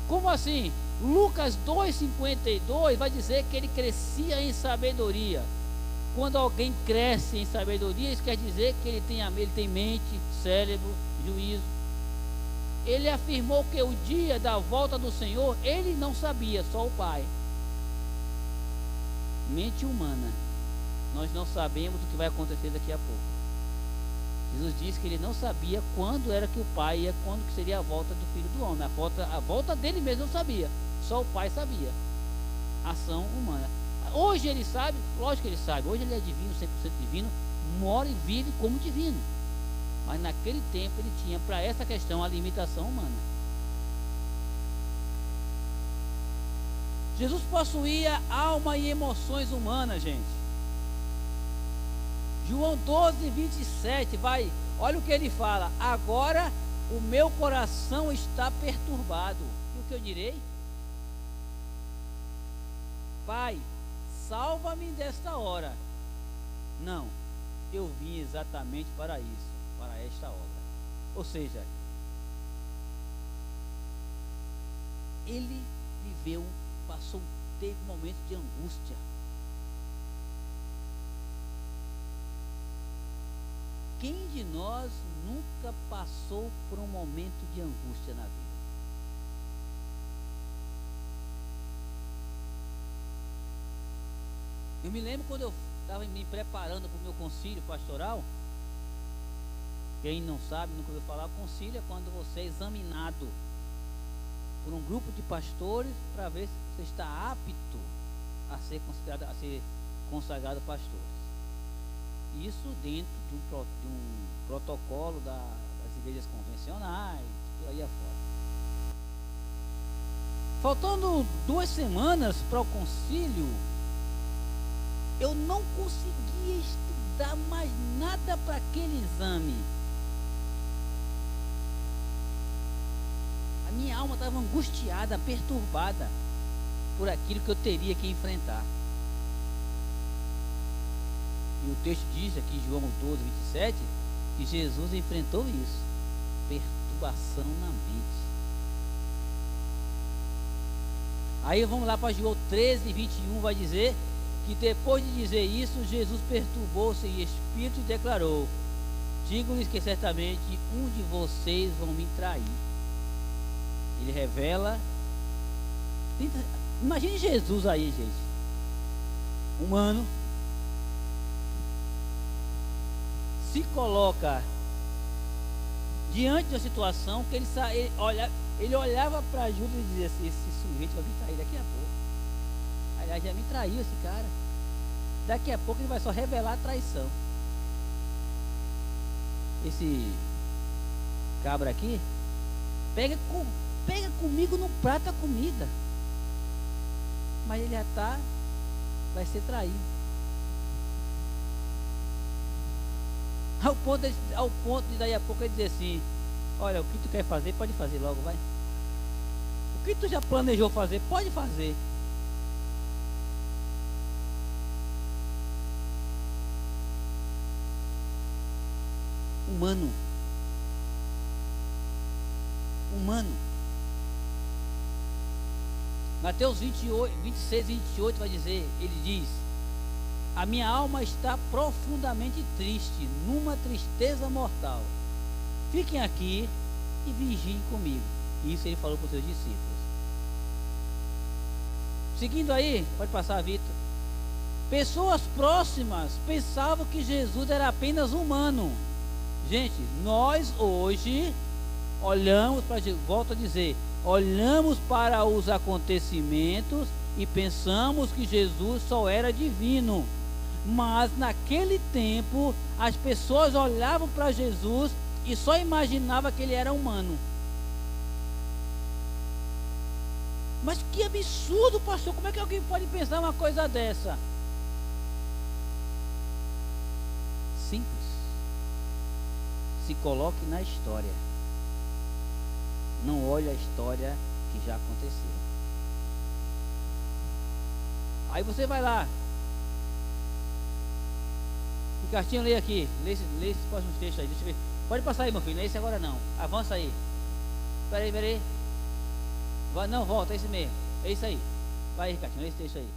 Como assim? Lucas 2,52 vai dizer que ele crescia em sabedoria. Quando alguém cresce em sabedoria, isso quer dizer que ele tem mente, cérebro, juízo. Ele afirmou que o dia da volta do Senhor, ele não sabia, só o Pai. Mente humana. Nós não sabemos o que vai acontecer daqui a pouco. Jesus disse que ele não sabia quando era que o Pai ia, quando que seria a volta do Filho do Homem. A volta dele mesmo não sabia, só o Pai sabia. Ação humana. Hoje ele sabe, lógico que ele sabe, hoje ele é divino, 100% divino, mora e vive como divino. Mas naquele tempo ele tinha para essa questão a limitação humana. Jesus possuía alma e emoções humanas, gente. João 12:27, olha o que ele fala. Agora o meu coração está perturbado. E o que eu direi? Pai, salva-me desta hora. Não, eu vim exatamente para isso, para esta obra. Ou seja, ele viveu, teve momentos de angústia. Quem de nós nunca passou por um momento de angústia na vida? Eu me lembro quando eu estava me preparando para o meu concílio pastoral. Quem não sabe, nunca ouviu falar, concílio é quando você é examinado por um grupo de pastores para ver se você está apto a ser consagrado pastor. Isso dentro de um protocolo das igrejas convencionais, por aí afora. Faltando 2 semanas para o concílio, eu não conseguia estudar mais nada para aquele exame. A minha alma estava angustiada, perturbada por aquilo que eu teria que enfrentar. E o texto diz aqui, João 12, 27, que Jesus enfrentou isso, perturbação na mente. Aí vamos lá para João 13, 21, vai dizer que depois de dizer isso, Jesus perturbou-se em espírito e declarou: digo-lhes que certamente um de vocês vão me trair. Ele revela. Imagine Jesus aí, gente, humano, se coloca diante da situação que ele olhava para Judas e dizia assim: esse sujeito vai me trair daqui a pouco. Aliás, já me traiu esse cara. Daqui a pouco ele vai só revelar a traição. Esse cabra aqui pega comigo no prato a comida, mas ele já vai ser traído. Ao ponto de daí a pouco ele dizer assim: olha, o que tu quer fazer, pode fazer logo, vai. O que tu já planejou fazer, pode fazer. Humano. Mateus 26, 28 vai dizer, ele diz: a minha alma está profundamente triste, numa tristeza mortal. Fiquem aqui e vigiem comigo. Isso ele falou para os seus discípulos. Seguindo aí, pode passar, Vitor. Pessoas próximas pensavam que Jesus era apenas humano. Gente, nós hoje olhamos para Jesus, volto a dizer, olhamos para os acontecimentos e pensamos que Jesus só era divino. Mas naquele tempo as pessoas olhavam para Jesus e só imaginavam que ele era humano. Mas que absurdo, pastor! Como é que alguém pode pensar uma coisa dessa? Simples. Se coloque na história. Não olhe a história que já aconteceu. Aí você vai lá. Ricardinho, lê aqui. Lê esses próximos textos aí. Deixa eu ver. Pode passar aí, meu filho. Não é esse agora não. Avança aí. Peraí. Não, volta, é esse mesmo. É isso aí. Vai, Ricardinho, lê esse texto aí.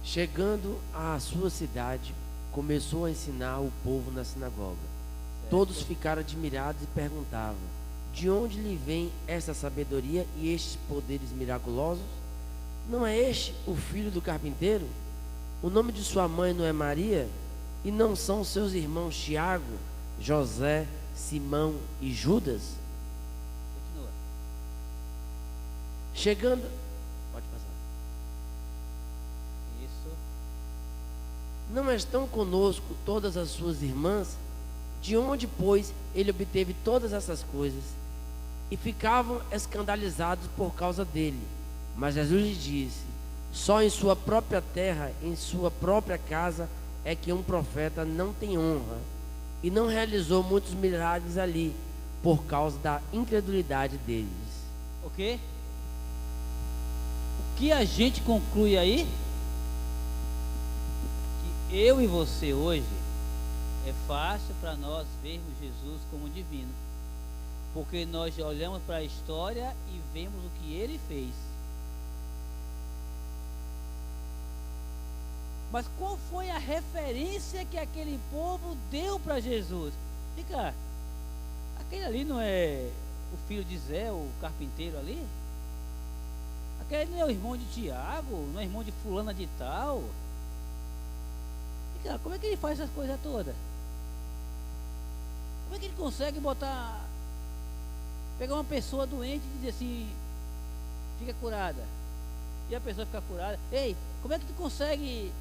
Chegando à sua cidade, começou a ensinar o povo na sinagoga. Todos ficaram admirados e perguntavam: de onde lhe vem essa sabedoria e estes poderes miraculosos? Não é este o filho do carpinteiro? O nome de sua mãe não é Maria? E não são seus irmãos Tiago, José, Simão e Judas? Continua. Chegando... Pode passar. Isso. Não estão conosco todas as suas irmãs? De onde, pois, ele obteve todas essas coisas? E ficavam escandalizados por causa dele. Mas Jesus lhe disse: só em sua própria terra, em sua própria casa, é que um profeta não tem honra. E não realizou muitos milagres ali, por causa da incredulidade deles. Ok? O que a gente conclui aí? Que eu e você hoje, é fácil para nós vermos Jesus como divino, porque nós olhamos para a história e vemos o que ele fez. Mas qual foi a referência que aquele povo deu para Jesus? Fica, aquele ali não é o filho de Zé, o carpinteiro ali? Aquele não é o irmão de Tiago, não é irmão de fulana de tal? Fica, como é que ele faz essas coisas todas? Como é que ele consegue pegar uma pessoa doente e dizer assim, fica curada? E a pessoa fica curada. Ei, como é que tu consegue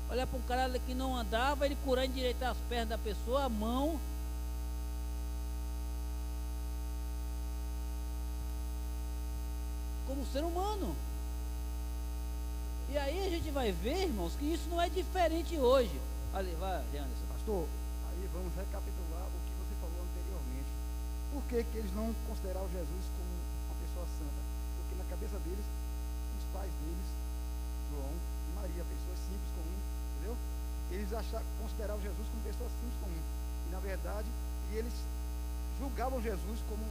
olhar para um cara que não andava, ele curar, endireitar as pernas da pessoa, a mão? Como ser humano. E aí a gente vai ver, irmãos, que isso não é diferente hoje. Ali, vai, Anderson. Pastor, aí vamos recapitular o que você falou anteriormente. Por que eles não consideravam Jesus como uma pessoa santa? Porque na cabeça deles, os pais deles, João e Maria, pessoas simples, comuns, entendeu? Eles consideravam Jesus como pessoa simples, comum. E na verdade, eles julgavam Jesus como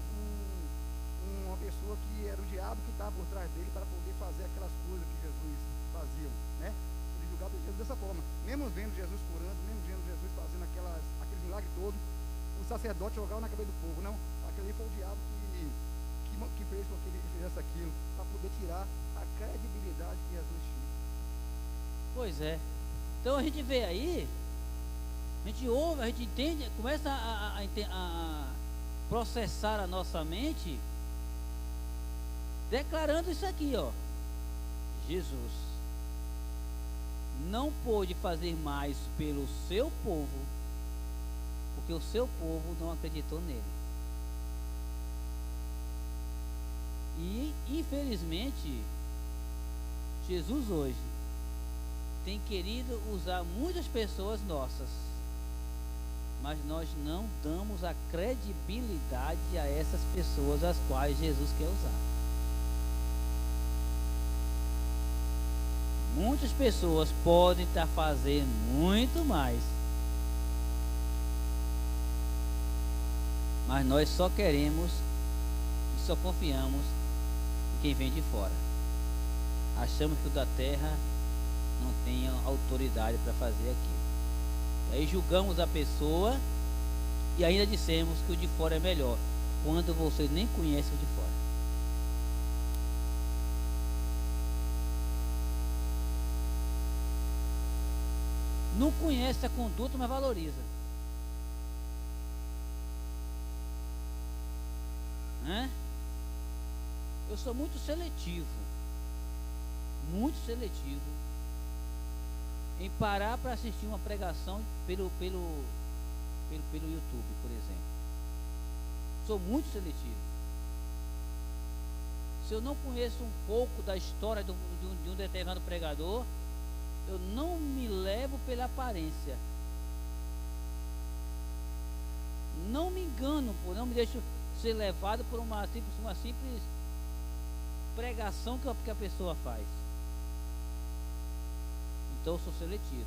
uma pessoa que era o diabo que estava por trás dele para poder fazer aquelas coisas que Jesus fazia, né? Eles julgavam Jesus dessa forma. Mesmo vendo Jesus curando, mesmo vendo Jesus fazendo aqueles milagres todos, o sacerdote jogava na cabeça do povo. Não, aquele ali foi o diabo que fez com que ele fizesse aquilo, para poder tirar a credibilidade que Jesus tinha. Pois é. Então a gente vê aí, a gente ouve, a gente entende, começa a processar a nossa mente, declarando isso aqui, ó. Jesus não pôde fazer mais pelo seu povo, porque o seu povo não acreditou nele. E infelizmente Jesus hoje tem querido usar muitas pessoas nossas, mas nós não damos a credibilidade a essas pessoas as quais Jesus quer usar. Muitas pessoas podem estar fazendo muito mais, mas nós só queremos e só confiamos em quem vem de fora. Achamos que o da terra não tem autoridade para fazer aquilo. E aí julgamos a pessoa e ainda dissemos que o de fora é melhor, quando você nem conhece o de fora. Não conhece a conduta, mas valoriza. Né? Eu sou muito seletivo em parar para assistir uma pregação pelo YouTube, por exemplo. Sou muito seletivo. Se eu não conheço um pouco da história de um determinado pregador, eu não me levo pela aparência. Não me engano, não me deixo ser levado por uma simples pregação que a pessoa faz. Então eu sou seletivo.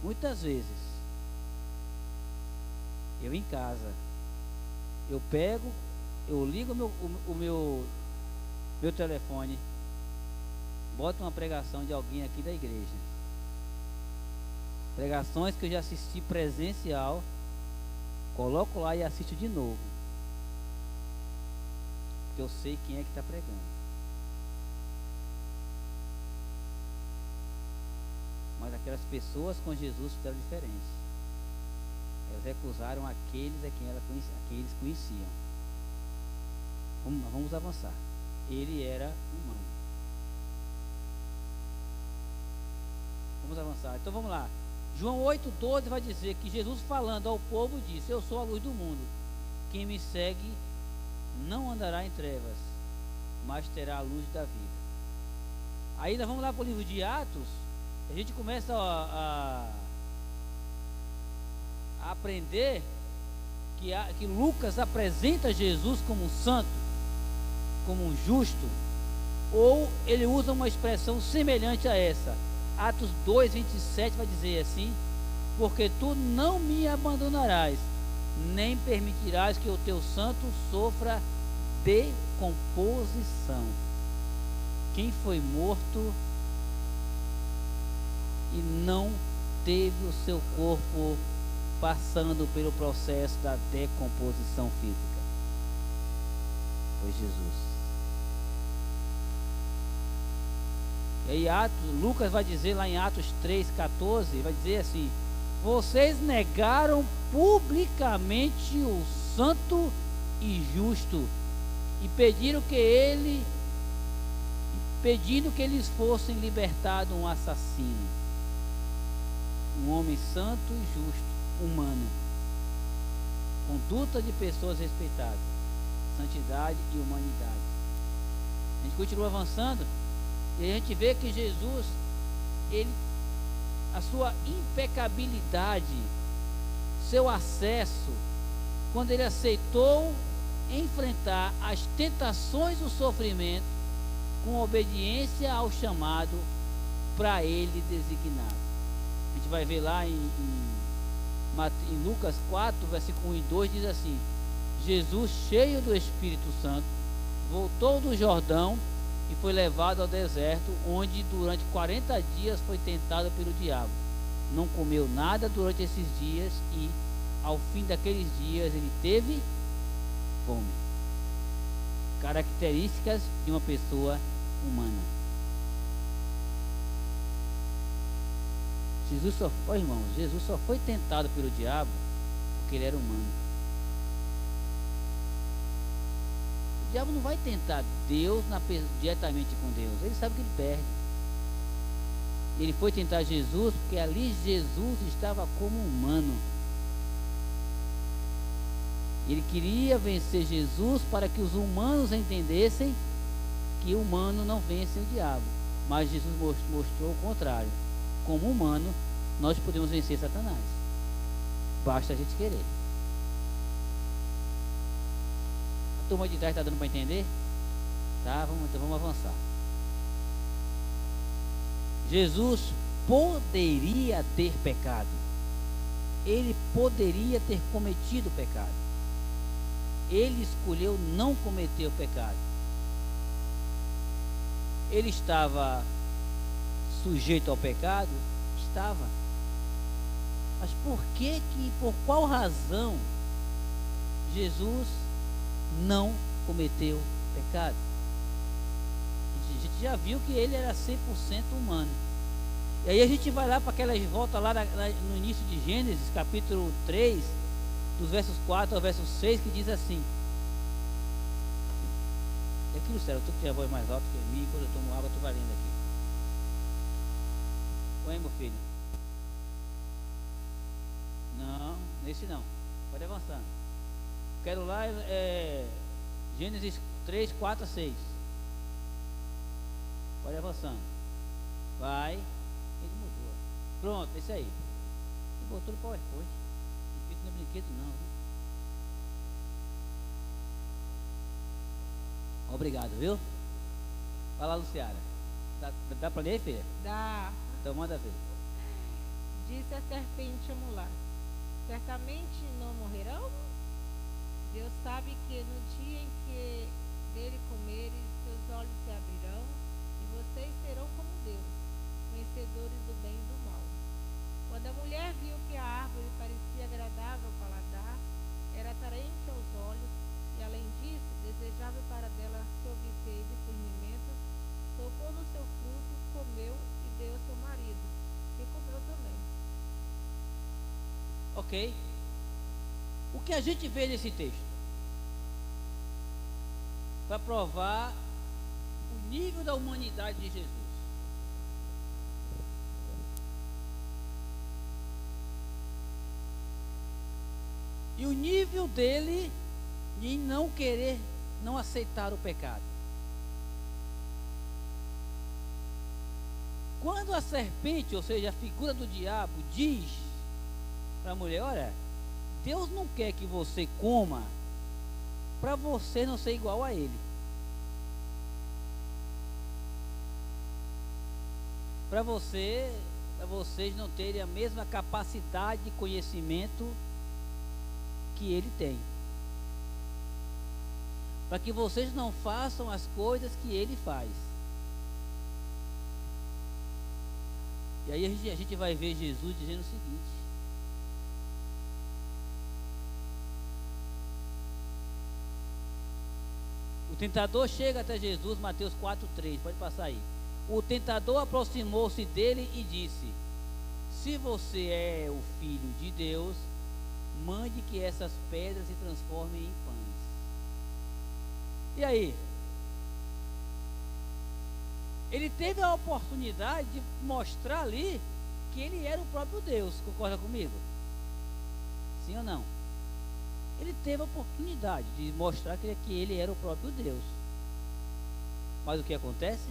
Muitas vezes eu em casa, eu pego, eu ligo o meu telefone, boto uma pregação de alguém aqui da igreja. Pregações que eu já assisti presencial, coloco lá e assisto de novo. Porque eu sei quem é que está pregando. Mas aquelas pessoas com Jesus fizeram diferente. Elas recusaram aqueles a quem eles conheciam. Vamos avançar. Ele era humano. Vamos avançar. Então vamos lá. João 8,12 vai dizer que Jesus, falando ao povo, disse: eu sou a luz do mundo. Quem me segue não andará em trevas, mas terá a luz da vida. Aí nós vamos lá para o livro de Atos. A gente começa a aprender que Lucas apresenta Jesus como um santo, como um justo, ou ele usa uma expressão semelhante a essa. Atos 2:27 vai dizer assim: porque tu não me abandonarás, nem permitirás que o teu santo sofra decomposição. quem foi morto e não teve o seu corpo passando pelo processo da decomposição física? Foi Jesus. E aí Lucas vai dizer lá em Atos 3,14, vai dizer assim: vocês negaram publicamente o santo e justo e pedindo que eles fossem libertados um assassino, um homem santo e justo, humano, conduta de pessoas respeitadas, santidade e humanidade. A gente continua avançando e a gente vê que Jesus, a sua impecabilidade, seu acesso, quando ele aceitou enfrentar as tentações do sofrimento com obediência ao chamado para ele designado. A gente vai ver lá em Lucas 4, versículo 1 e 2, diz assim: Jesus, cheio do Espírito Santo, voltou do Jordão e foi levado ao deserto, onde durante 40 dias foi tentado pelo diabo. Não comeu nada durante esses dias e, ao fim daqueles dias, ele teve fome. Características de uma pessoa humana. Jesus só foi tentado pelo diabo porque ele era humano. O diabo não vai tentar Deus diretamente com Deus. Ele sabe que ele perde. Ele foi tentar Jesus porque ali Jesus estava como humano. Ele queria vencer Jesus para que os humanos entendessem que o humano não vence o diabo. Mas Jesus mostrou o contrário. Como humano, nós podemos vencer Satanás. Basta a gente querer. A turma de trás está dando para entender? Tá? Então vamos avançar. Jesus poderia ter pecado. Ele poderia ter cometido pecado. Ele escolheu não cometer o pecado. Ele estava sujeito ao pecado? Estava. Mas por qual razão Jesus não cometeu pecado? A gente já viu que ele era 100% humano. E aí a gente vai lá para aquelas voltas lá no início de Gênesis, capítulo 3, dos versos 4 ao verso 6, que diz assim. É aqui, Lucero, tu que tem a voz mais alta que mim, quando eu tomo água, tu vai lendo aqui. Oi, meu filho. Não, nesse não. Pode avançando. Quero lá, Gênesis 3, 4 a 6. Pode avançando. Vai. Ele mudou. Pronto, esse aí. Ele botou no PowerPoint. Não fica no brinquedo não, viu? Obrigado, viu? Vai lá, Luciara. Dá pra ler, filha? Dá. Então manda ver. Disse a serpente à mulher: certamente não morrerão? Deus sabe que no dia em que dele comeres, seus olhos se abrirão, e vocês serão como Deus, conhecedores do bem e do mal. Quando a mulher viu que a árvore parecia agradável ao paladar, era atraente aos olhos, e além disso, desejável para dela se obter discernimento, tocou no seu fruto, comeu e deu ao seu marido, que comeu também. Ok. O que a gente vê nesse texto? Para provar o nível da humanidade de Jesus. E o nível dele em não querer, não aceitar o pecado. Quando a serpente, ou seja, a figura do diabo, diz para a mulher: olha, Deus não quer que você coma para você não ser igual a ele. Para vocês não terem a mesma capacidade de conhecimento que ele tem. Para que vocês não façam as coisas que ele faz. E aí a gente vai ver Jesus dizendo o seguinte: o tentador chega até Jesus, Mateus 4:3, pode passar aí. O tentador aproximou-se dele e disse: se você é o Filho de Deus, mande que essas pedras se transformem em pães. E aí? Ele teve a oportunidade de mostrar ali que ele era o próprio Deus, concorda comigo? Sim ou não? Ele teve a oportunidade de mostrar que ele era o próprio Deus. Mas o que acontece?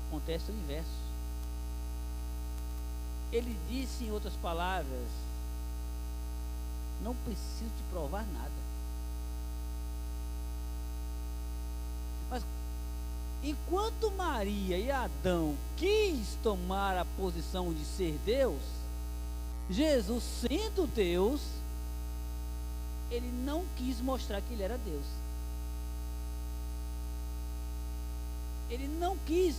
Acontece o inverso. Ele disse, em outras palavras: não preciso te provar nada. Mas enquanto Maria e Adão quis tomar a posição de ser Deus, Jesus, sendo Deus, ele não quis mostrar que ele era Deus. Ele não quis,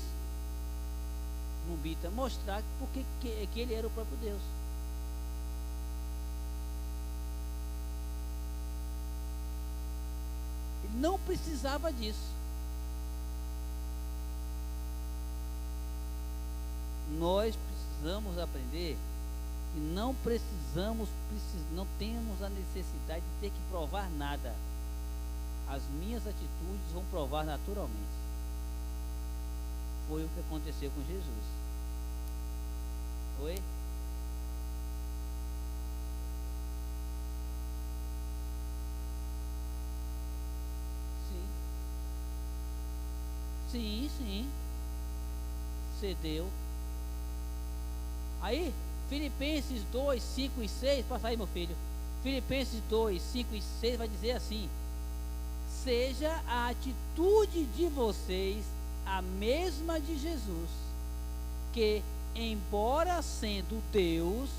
Mumbita, mostrar porque que ele era o próprio Deus. Ele não precisava disso. Nós precisamos aprender que não não temos a necessidade de ter que provar nada. As minhas atitudes vão provar naturalmente. Foi o que aconteceu com Jesus. Oi? Sim. Cedeu. Aí, Filipenses 2, 5 e 6, passa aí, meu filho. Filipenses 2, 5 e 6 vai dizer assim: seja a atitude de vocês a mesma de Jesus, que, embora sendo Deus,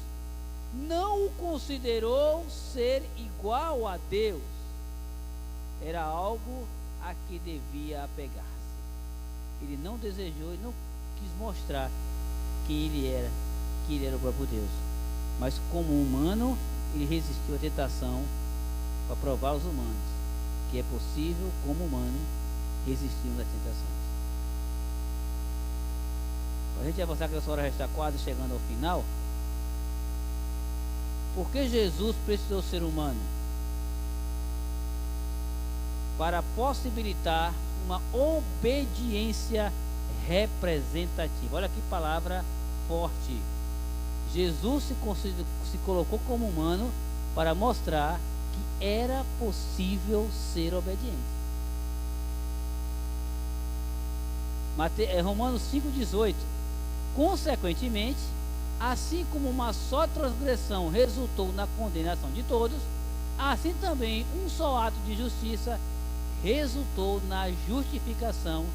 não o considerou ser igual a Deus. Era algo a que devia apegar-se. Ele não desejou e não quis mostrar quem ele era, que ele era o próprio Deus. Mas como humano, ele resistiu à tentação para provar aos humanos que é possível, como humano, resistirmos às tentações. Para a gente avançar, que essa hora já está quase chegando ao final. Por que Jesus precisou ser humano? Para possibilitar uma obediência representativa. Olha que palavra forte. Jesus se colocou como humano para mostrar que era possível ser obediente. Romanos 5,18. Consequentemente, assim como uma só transgressão resultou na condenação de todos, assim também um só ato de justiça resultou na justificação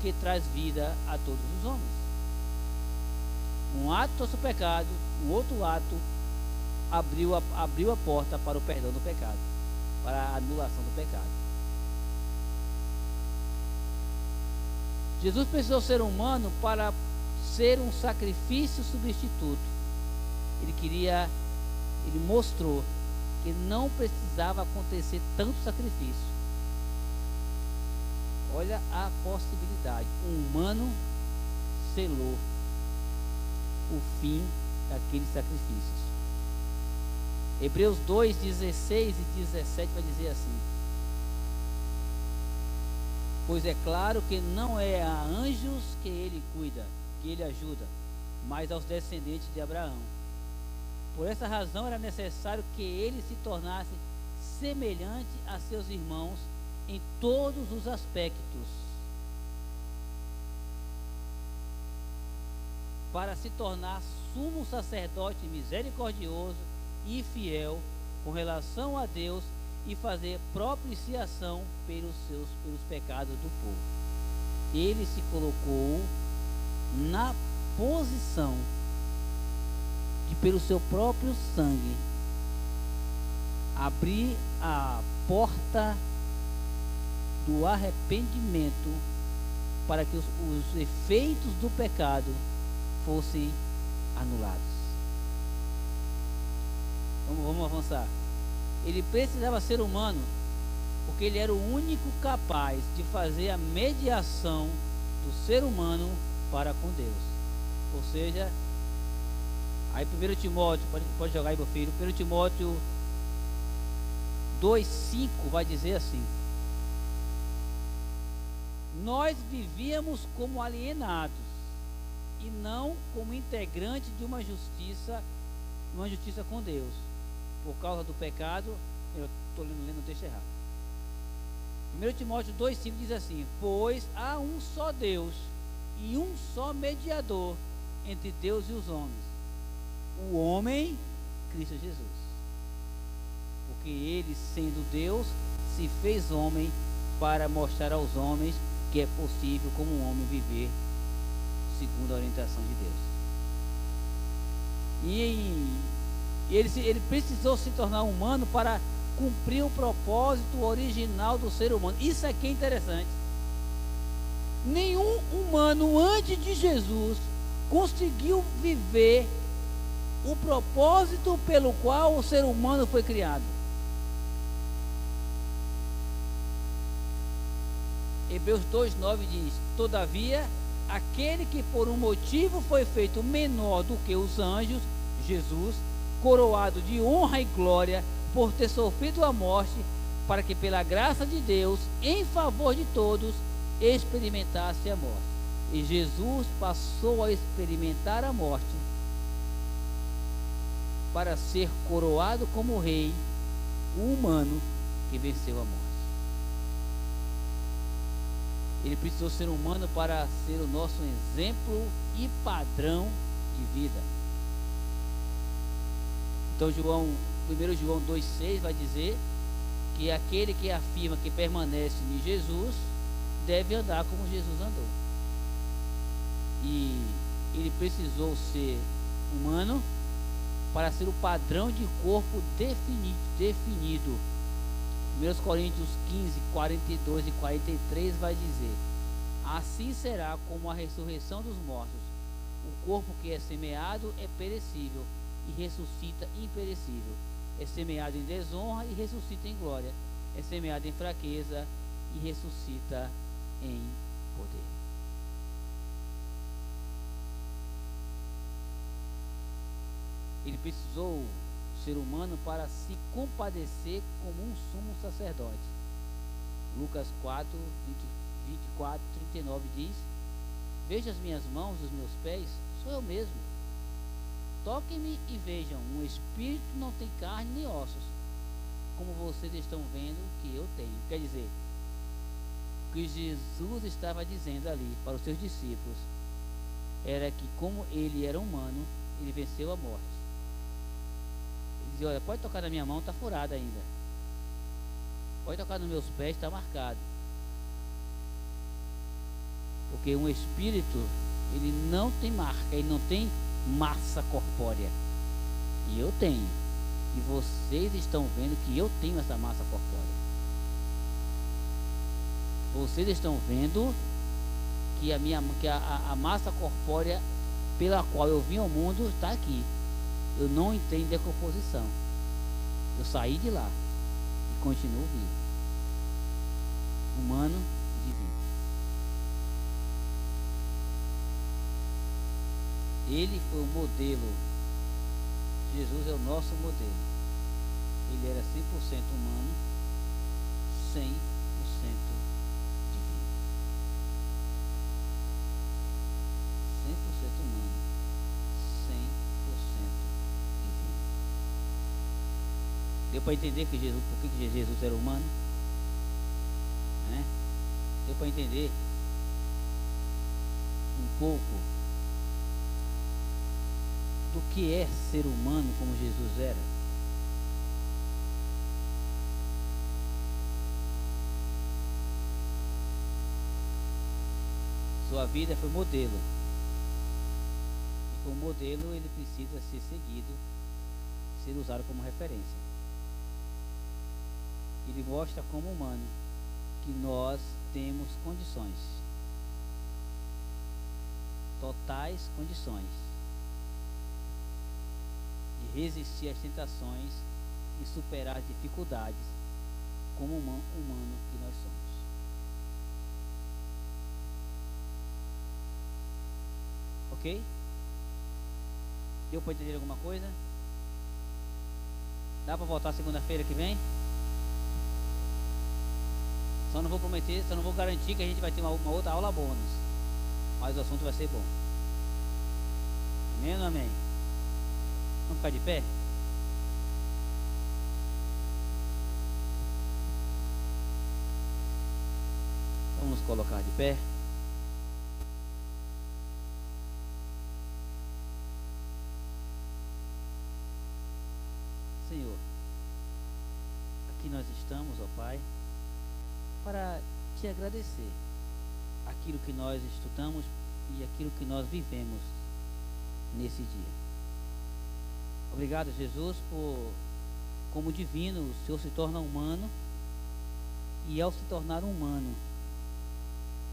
que traz vida a todos os homens. Um ato trouxe o pecado, um outro ato abriu a porta para o perdão do pecado, para a anulação do pecado. Jesus precisou ser humano para ser um sacrifício substituto. Ele mostrou que não precisava acontecer tanto sacrifício. Olha a possibilidade. Um humano selou o fim daqueles sacrifícios. Hebreus 2, 16 e 17 vai dizer assim: pois é claro que não é a anjos que ele cuida, que ele ajuda, mas aos descendentes de Abraão. Por essa razão era necessário que ele se tornasse semelhante a seus irmãos em todos os aspectos, para se tornar sumo sacerdote misericordioso e fiel com relação a Deus e fazer propiciação pelos pecados do povo. Ele se colocou na posição de, pelo seu próprio sangue, abrir a porta do arrependimento para que os efeitos do pecado fossem anulados. Vamos avançar. Ele precisava ser humano porque ele era o único capaz de fazer a mediação do ser humano para com Deus. Ou seja, aí 1 Timóteo, pode jogar aí, meu filho, 1 Timóteo 2,5 vai dizer assim: nós vivíamos como alienados e não como integrantes de uma justiça com Deus, por causa do pecado. Eu estou lendo o texto errado. 1 Timóteo 2,5 diz assim: pois há um só Deus e um só mediador entre Deus e os homens, o homem Cristo Jesus. Porque ele, sendo Deus, se fez homem para mostrar aos homens que é possível, como um homem, viver segundo a orientação de Deus. E ele precisou se tornar humano para cumprir o propósito original do ser humano. Isso aqui é interessante. Nenhum humano antes de Jesus conseguiu viver o propósito pelo qual o ser humano foi criado. Hebreus 2,9 diz: todavia, aquele que por um motivo foi feito menor do que os anjos, Jesus, coroado de honra e glória por ter sofrido a morte, para que pela graça de Deus, em favor de todos, experimentasse a morte. E Jesus passou a experimentar a morte para ser coroado como rei, o humano que venceu a morte. Ele precisou ser humano para ser o nosso exemplo e padrão de vida. Então 1 João 2,6 vai dizer que aquele que afirma que permanece em Jesus deve andar como Jesus andou. E ele precisou ser humano para ser o padrão de corpo definido. 1 Coríntios 15, 42 e 43 vai dizer: assim será como a ressurreição dos mortos. O corpo que é semeado é perecível e ressuscita imperecível. É semeado em desonra e ressuscita em glória. É semeado em fraqueza e ressuscita em poder. Ele precisou ser humano para se compadecer como um sumo sacerdote. Lucas 4, 24, 39 diz: veja as minhas mãos, os meus pés, sou eu mesmo. Toquem-me e vejam, um espírito não tem carne nem ossos, como vocês estão vendo que eu tenho. Quer dizer, o que Jesus estava dizendo ali para os seus discípulos era que, como ele era humano, ele venceu a morte. Ele dizia: olha, pode tocar na minha mão, está furada ainda. Pode tocar nos meus pés, está marcado. Porque um espírito, ele não tem marca, ele não tem massa corpórea. E eu tenho. E vocês estão vendo que eu tenho essa massa corpórea. Vocês estão vendo que a massa corpórea pela qual eu vim ao mundo está aqui. Eu não entrei em decomposição. Eu saí de lá e continuo vivo. Humano, divino. Ele foi o modelo. Jesus é o nosso modelo. Ele era 100% humano, 100% divino. 100% humano, 100% divino. Deu para entender que Jesus, por que Jesus era humano? Né? Deu para entender um pouco do que é ser humano como Jesus era? Sua vida foi modelo. E como modelo ele precisa ser seguido, ser usado como referência. Ele mostra como humano que nós temos condições, totais condições, resistir às tentações e superar as dificuldades como humano que nós somos. Ok? Deu para entender alguma coisa? Dá para voltar segunda-feira que vem? Só não vou prometer, só não vou garantir que a gente vai ter uma outra aula bônus. Mas o assunto vai ser bom. Amém ou não amém? Vamos ficar de pé? Vamos nos colocar de pé. Senhor, aqui nós estamos, ó Pai, para te agradecer aquilo que nós estudamos e aquilo que nós vivemos nesse dia. Obrigado, Jesus, por, como divino, o Senhor se torna humano, e ao se tornar humano,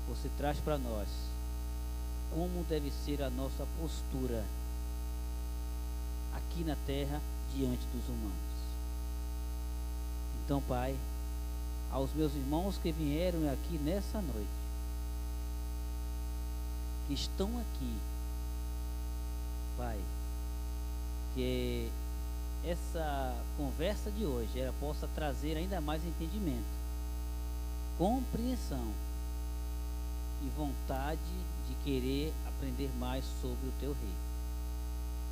você traz para nós como deve ser a nossa postura aqui na terra diante dos humanos. Então, Pai, aos meus irmãos que vieram aqui nessa noite, que estão aqui, Pai, que essa conversa de hoje ela possa trazer ainda mais entendimento, compreensão e vontade de querer aprender mais sobre o Teu Reino.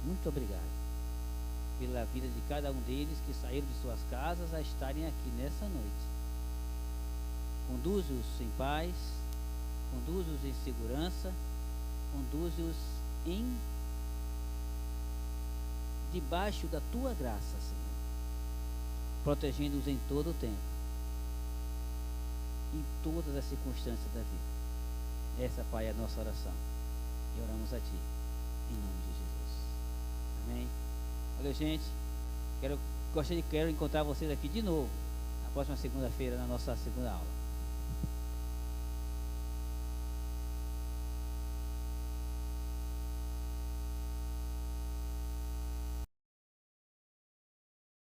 Muito obrigado pela vida de cada um deles que saíram de suas casas a estarem aqui nessa noite. Conduze-os em paz, conduze-os em segurança, conduze-os em debaixo da Tua graça, Senhor, protegendo-os em todo o tempo, em todas as circunstâncias da vida. Essa, Pai, é a nossa oração e oramos a Ti, em nome de Jesus. Amém. Olha, gente, quero encontrar vocês aqui de novo na próxima segunda-feira, na nossa segunda aula.